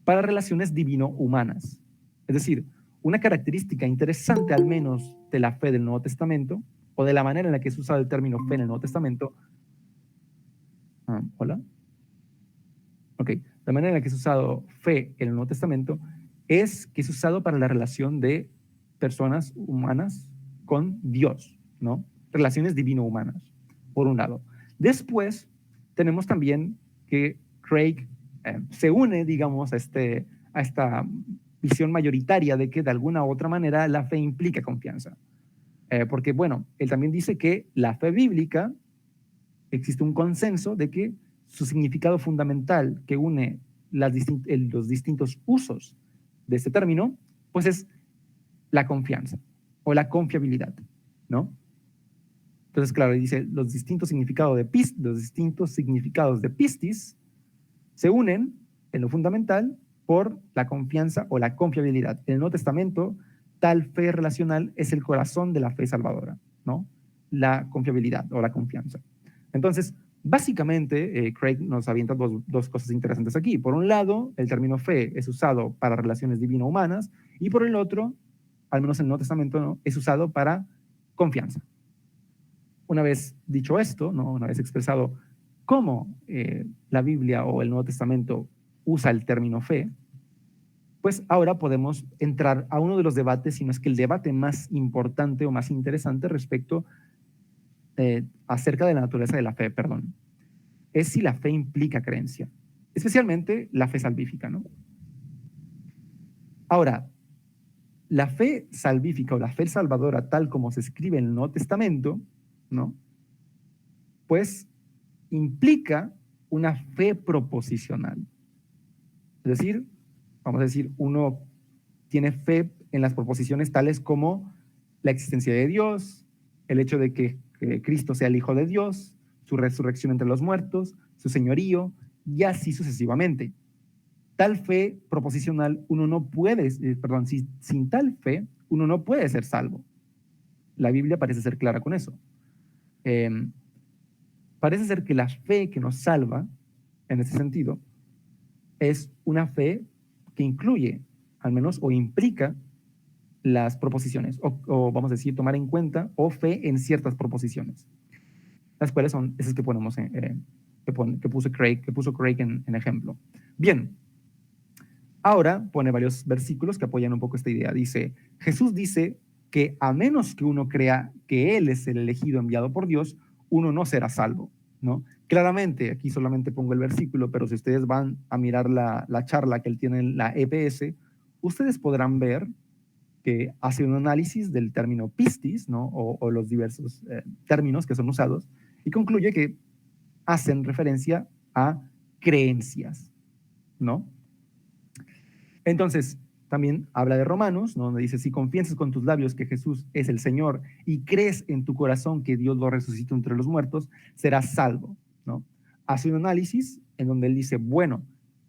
para relaciones divino-humanas. Es decir, una característica interesante al menos de la fe del Nuevo Testamento, o de la manera en la que es usado el término fe en el Nuevo Testamento, ¿hola? Ok, la manera en la que es usado fe en el Nuevo Testamento es que es usado para la relación de personas humanas con Dios, ¿no? Relaciones divino-humanas, por un lado. Después, tenemos también que Craig se une, digamos, a esta visión mayoritaria de que de alguna u otra manera la fe implica confianza. Porque, bueno, él también dice que la fe bíblica, existe un consenso de que su significado fundamental que une los distintos usos de este término, pues es la confianza o la confiabilidad, ¿no? Entonces, claro, dice, los distintos significados de pistis se unen en lo fundamental por la confianza o la confiabilidad. En el Nuevo Testamento, tal fe relacional es el corazón de la fe salvadora, ¿no? La confiabilidad o la confianza. Entonces, básicamente, Craig nos avienta dos cosas interesantes aquí. Por un lado, el término fe es usado para relaciones divino-humanas, y por el otro, al menos en el Nuevo Testamento, ¿no?, es usado para confianza. Una vez dicho esto, ¿no?, una vez expresado cómo la Biblia o el Nuevo Testamento usa el término fe, pues ahora podemos entrar a uno de los debates, si no es que el debate más importante o más interesante respecto acerca de la naturaleza de la fe, perdón. Es si la fe implica creencia, especialmente la fe salvífica, ¿no? Ahora, la fe salvífica o la fe salvadora, tal como se escribe en el Nuevo Testamento, ¿no?, pues implica una fe proposicional. Es decir, vamos a decir, uno tiene fe en las proposiciones tales como la existencia de Dios, el hecho de que Cristo sea el Hijo de Dios, su resurrección entre los muertos, su señorío, y así sucesivamente. Tal fe proposicional, uno no puede, sin tal fe, uno no puede ser salvo. La Biblia parece ser clara con eso. Parece ser que la fe que nos salva, en ese sentido, es una fe que incluye, al menos, o implica las proposiciones, o vamos a decir, tomar en cuenta, o fe en ciertas proposiciones, las cuales son esas que ponemos que puso Craig en ejemplo. Bien, ahora pone varios versículos que apoyan un poco esta idea. Dice, Jesús dice que a menos que uno crea que Él es el elegido enviado por Dios, uno no será salvo, ¿no? Claramente, aquí solamente pongo el versículo, pero si ustedes van a mirar la charla que él tiene en la EPS, ustedes podrán ver que hace un análisis del término pistis, ¿no?, o los diversos términos que son usados, y concluye que hacen referencia a creencias, ¿no? Entonces, también habla de Romanos, ¿no?, donde dice, si confiesas con tus labios que Jesús es el Señor y crees en tu corazón que Dios lo resucitó entre los muertos, serás salvo, ¿no? Hace un análisis en donde él dice, bueno,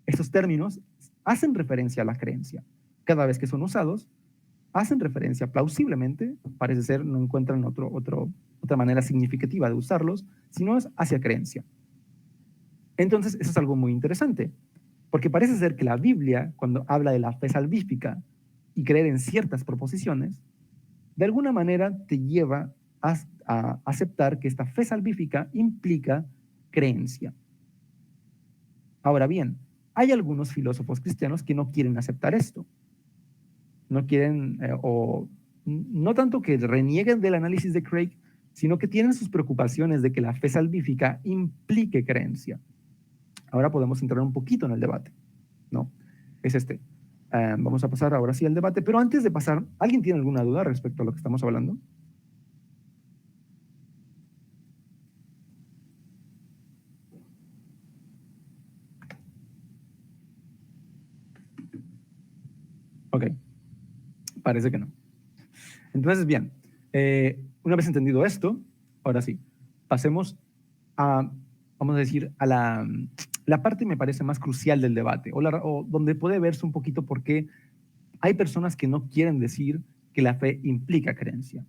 estos términos hacen referencia a la creencia. Cada vez que son usados, hacen referencia plausiblemente, parece ser, no encuentran otra manera significativa de usarlos, sino es hacia creencia. Entonces, eso es algo muy interesante, porque parece ser que la Biblia, cuando habla de la fe salvífica y creer en ciertas proposiciones, de alguna manera te lleva a aceptar que esta fe salvífica implica creencia. Ahora bien, hay algunos filósofos cristianos que no quieren aceptar esto. No quieren, o no tanto que renieguen del análisis de Craig, sino que tienen sus preocupaciones de que la fe salvífica implique creencia. Ahora podemos entrar un poquito en el debate, ¿no? Es vamos a pasar ahora sí al debate, pero antes de pasar, ¿alguien tiene alguna duda respecto a lo que estamos hablando? Ok, parece que no. Entonces, bien, una vez entendido esto, ahora sí, pasemos a, vamos a decir, a la parte me parece más crucial del debate, o donde puede verse un poquito por qué hay personas que no quieren decir que la fe implica creencia.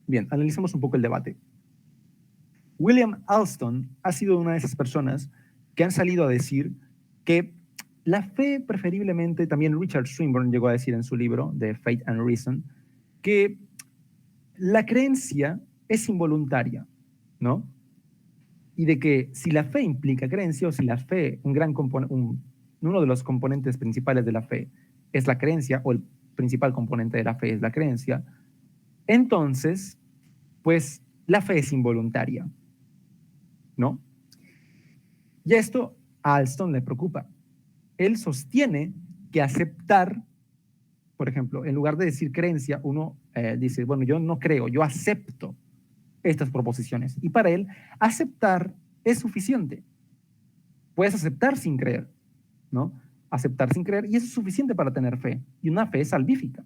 Bien, analicemos un poco el debate. William Alston ha sido una de esas personas que han salido a decir que la fe preferiblemente, también Richard Swinburne llegó a decir en su libro, The Faith and Reason, que la creencia es involuntaria, ¿no? Y de que si la fe implica creencia o si la fe, uno de los componentes principales de la fe es la creencia o el principal componente de la fe es la creencia, entonces, pues la fe es involuntaria, ¿no? Y esto a Alston le preocupa. Él sostiene que aceptar, por ejemplo, en lugar de decir creencia, uno dice, bueno, yo no creo, yo acepto estas proposiciones. Y para él, aceptar es suficiente. Puedes aceptar sin creer, ¿no? Aceptar sin creer, y eso es suficiente para tener fe. Y una fe salvífica.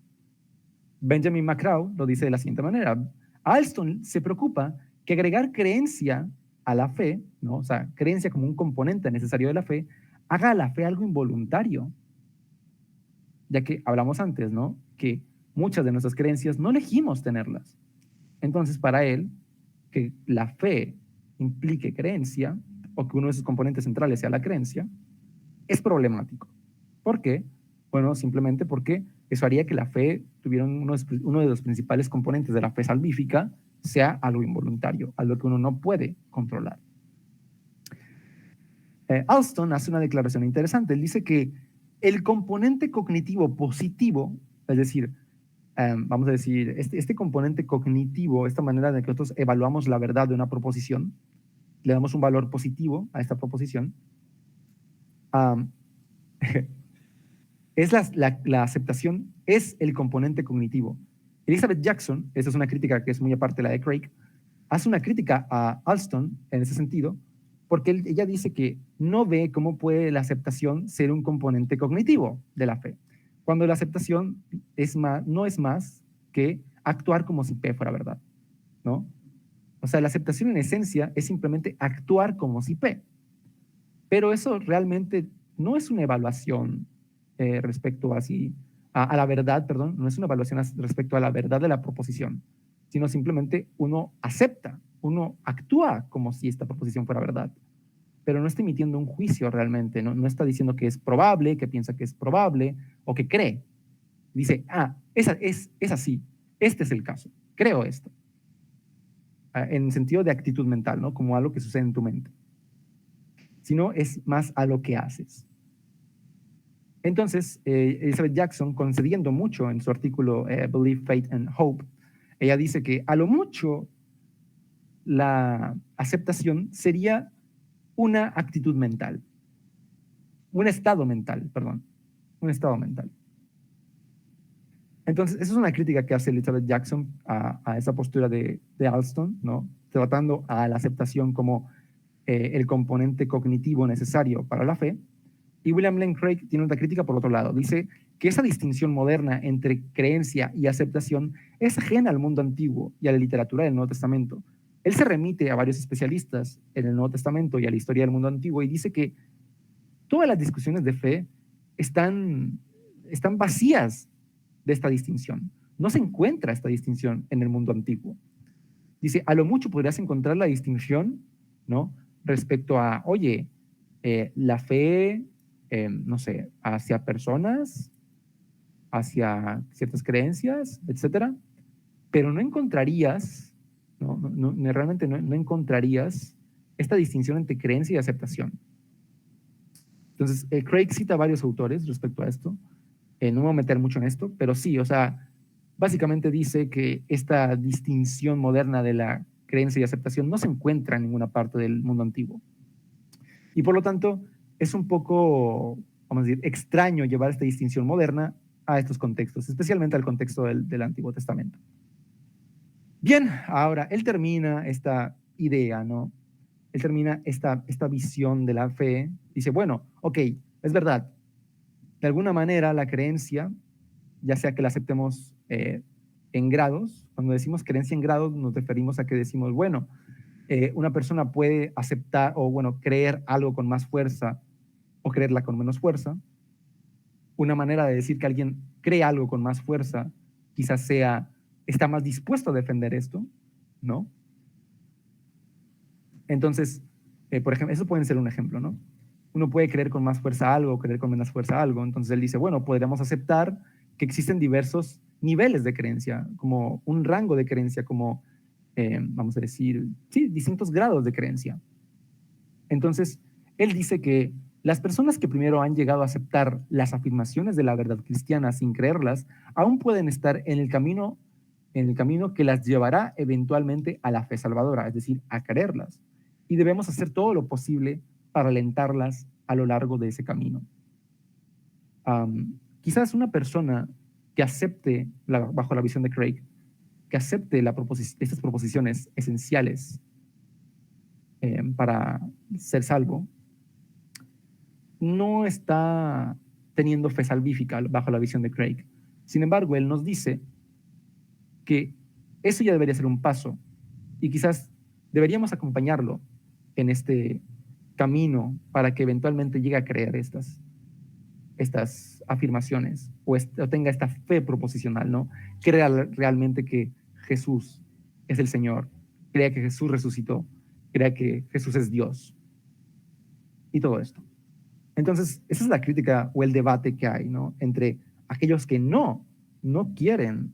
Benjamin McCraw lo dice de la siguiente manera. Alston se preocupa que agregar creencia a la fe, ¿no? O sea, creencia como un componente necesario de la fe, haga a la fe algo involuntario. Ya que hablamos antes, ¿no? Que muchas de nuestras creencias no elegimos tenerlas. Entonces, para él, que la fe implique creencia, o que uno de sus componentes centrales sea la creencia, es problemático. ¿Por qué? Bueno, simplemente porque eso haría que la fe tuviera uno de los principales componentes de la fe salvífica sea algo involuntario, algo que uno no puede controlar. Alston hace una declaración interesante. Él dice que el componente cognitivo positivo, es decir, vamos a decir, este componente cognitivo, esta manera de que nosotros evaluamos la verdad de una proposición, le damos un valor positivo a esta proposición, es la aceptación, es el componente cognitivo. Elizabeth Jackson, esa es una crítica que es muy aparte de la de Craig, hace una crítica a Alston en ese sentido, porque ella dice que no ve cómo puede la aceptación ser un componente cognitivo de la fe, cuando la aceptación no es más que actuar como si P fuera verdad, ¿no? O sea, la aceptación en esencia es simplemente actuar como si P, pero eso realmente no es una evaluación respecto a la verdad, perdón, no es una evaluación respecto a la verdad de la proposición, sino simplemente uno acepta, uno actúa como si esta proposición fuera verdad, pero no está emitiendo un juicio realmente, no está diciendo que es probable, que piensa que es probable o que cree. Dice, es así, este es el caso, creo esto. En sentido de actitud mental, ¿no? Como algo que sucede en tu mente. Sino es más a lo que haces. Entonces, Elizabeth Jackson, concediendo mucho en su artículo Belief, Faith and Hope, ella dice que a lo mucho la aceptación sería una actitud mental, un estado mental. Entonces, esa es una crítica que hace Elizabeth Jackson a esa postura de Alston, ¿no? Tratando a la aceptación como el componente cognitivo necesario para la fe. Y William Lane Craig tiene otra crítica por otro lado. Dice que esa distinción moderna entre creencia y aceptación es ajena al mundo antiguo y a la literatura del Nuevo Testamento. Él se remite a varios especialistas en el Nuevo Testamento y a la historia del mundo antiguo y dice que todas las discusiones de fe están vacías de esta distinción. No se encuentra esta distinción en el mundo antiguo. Dice, a lo mucho podrías encontrar la distinción, ¿no? Respecto a, oye, la fe, no sé, hacia personas, hacia ciertas creencias, etcétera, pero no encontrarías, realmente no encontrarías esta distinción entre creencia y aceptación. Entonces, Craig cita varios autores respecto a esto. No me voy a meter mucho en esto, pero sí, o sea, básicamente dice que esta distinción moderna de la creencia y aceptación no se encuentra en ninguna parte del mundo antiguo. Y por lo tanto, es un poco, vamos a decir, extraño llevar esta distinción moderna a estos contextos, especialmente al contexto del Antiguo Testamento. Bien, ahora, él termina esta idea, ¿no? Él termina esta visión de la fe, dice, bueno, ok, es verdad, de alguna manera la creencia, ya sea que la aceptemos en grados. Cuando decimos creencia en grados, nos referimos a que decimos, bueno, una persona puede aceptar o, bueno, creer algo con más fuerza o creerla con menos fuerza. Una manera de decir que alguien cree algo con más fuerza quizás sea, está más dispuesto a defender esto, ¿no? Entonces, por ejemplo, eso puede ser un ejemplo, ¿no? Uno puede creer con más fuerza algo, creer con menos fuerza algo. Entonces él dice, bueno, podríamos aceptar que existen diversos niveles de creencia, como un rango de creencia, como, vamos a decir, sí, distintos grados de creencia. Entonces, él dice que las personas que primero han llegado a aceptar las afirmaciones de la verdad cristiana sin creerlas, aún pueden estar en el camino que las llevará eventualmente a la fe salvadora, es decir, a creerlas. Y debemos hacer todo lo posible para alentarlas a lo largo de ese camino. Quizás una persona que acepte, bajo la visión de Craig, que acepte estas proposiciones esenciales para ser salvo, no está teniendo fe salvífica bajo la visión de Craig. Sin embargo, él nos dice que eso ya debería ser un paso y quizás deberíamos acompañarlo en este camino para que eventualmente llegue a creer estas afirmaciones o tenga esta fe proposicional, ¿no? Crea realmente que Jesús es el Señor, crea que Jesús resucitó, crea que Jesús es Dios y todo esto. Entonces, esa es la crítica o el debate que hay, ¿no? Entre aquellos que no quieren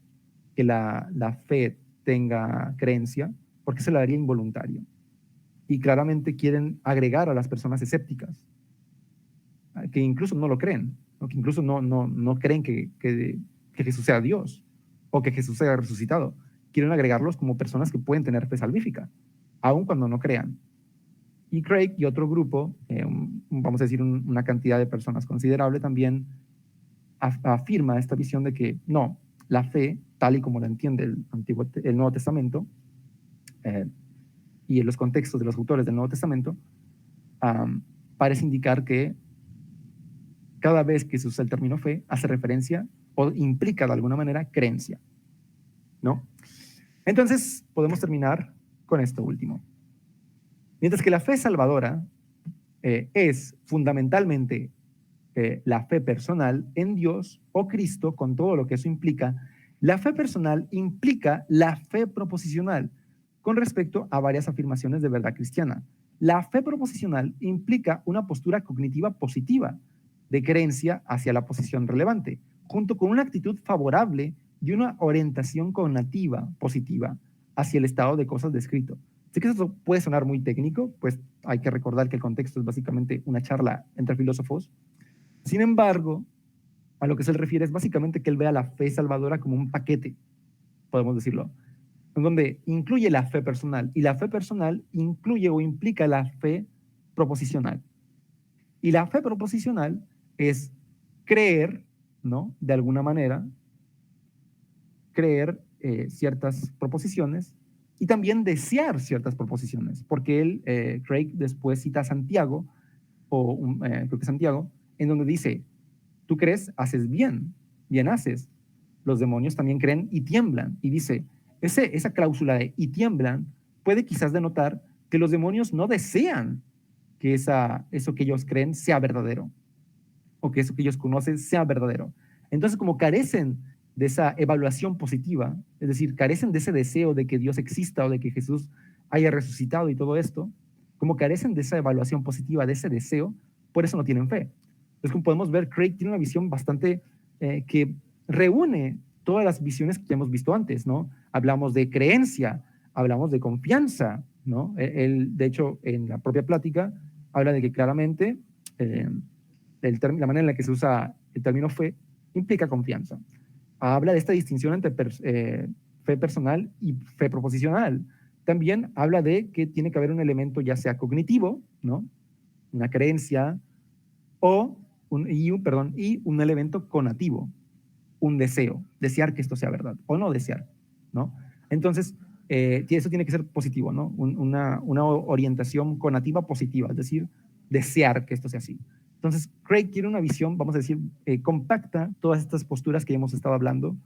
que la fe tenga creencia, porque se la daría involuntario. Y claramente quieren agregar a las personas escépticas, que incluso no lo creen, ¿no? Que incluso no creen que Jesús sea Dios o que Jesús sea resucitado. Quieren agregarlos como personas que pueden tener fe salvífica, aun cuando no crean. Y Craig y otro grupo, vamos a decir una cantidad de personas considerable, también afirma esta visión de que no, la fe, tal y como la entiende el Nuevo Testamento, y en los contextos de los autores del Nuevo Testamento, parece indicar que cada vez que se usa el término fe, hace referencia o implica de alguna manera creencia, ¿no? Entonces, podemos terminar con esto último. Mientras que la fe salvadora es fundamentalmente la fe personal en Dios o Cristo, con todo lo que eso implica, la fe personal implica la fe proposicional con respecto a varias afirmaciones de verdad cristiana. La fe proposicional implica una postura cognitiva positiva de creencia hacia la posición relevante, junto con una actitud favorable y una orientación cognitiva positiva hacia el estado de cosas descrito. Sé que eso puede sonar muy técnico, pues hay que recordar que el contexto es básicamente una charla entre filósofos. Sin embargo, a lo que se le refiere es básicamente que él vea la fe salvadora como un paquete, podemos decirlo, en donde incluye la fe personal, y la fe personal incluye o implica la fe proposicional. Y la fe proposicional es creer, ¿no? De alguna manera, creer ciertas proposiciones y también desear ciertas proposiciones, porque él, Craig, después cita a Santiago, creo que Santiago, en donde dice, tú crees, haces bien, bien haces. Los demonios también creen y tiemblan. Y dice, esa cláusula de y tiemblan puede quizás denotar que los demonios no desean que eso que ellos creen sea verdadero, o que eso que ellos conocen sea verdadero. Entonces, como carecen de esa evaluación positiva, es decir, carecen de ese deseo de que Dios exista o de que Jesús haya resucitado y todo esto, como carecen de esa evaluación positiva, de ese deseo, por eso no tienen fe. Entonces, como podemos ver, Craig tiene una visión bastante que reúne todas las visiones que ya hemos visto antes, ¿no? Hablamos de creencia, hablamos de confianza, ¿no? Él, de hecho, en la propia plática, habla de que claramente la manera en la que se usa el término fe implica confianza. Habla de esta distinción entre fe personal y fe proposicional. También habla de que tiene que haber un elemento ya sea cognitivo, ¿no? Una creencia, y un elemento conativo, un deseo, desear que esto sea verdad, o no desear, ¿no? Entonces, eso tiene que ser positivo, ¿no? Una orientación conativa positiva, es decir, desear que esto sea así. Entonces, Craig tiene una visión, vamos a decir, compacta todas estas posturas que hemos estado hablando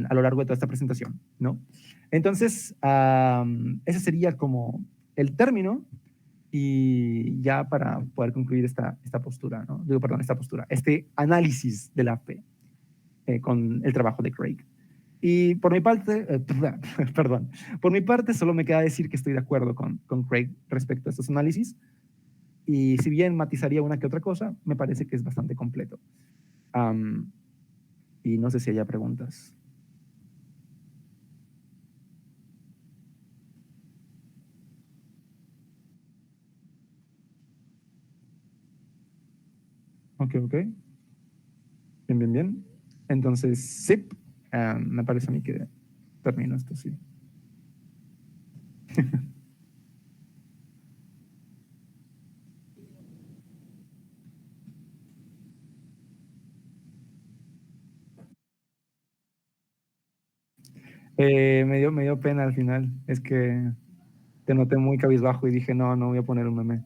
a lo largo de toda esta presentación, ¿no? Entonces, ese sería como el término, y ya para poder concluir esta postura, ¿no? Digo, perdón, esta postura, este análisis de la fe con el trabajo de Craig. Y por mi parte, perdón, por mi parte solo me queda decir que estoy de acuerdo con Craig respecto a estos análisis, y si bien matizaría una que otra cosa, me parece que es bastante completo. Y no sé si haya preguntas. Ok, ok. Bien, bien, bien. Entonces, sí, me parece a mí que termino esto, sí. Me dio pena al final. Es que te noté muy cabizbajo y dije, no, no voy a poner un meme.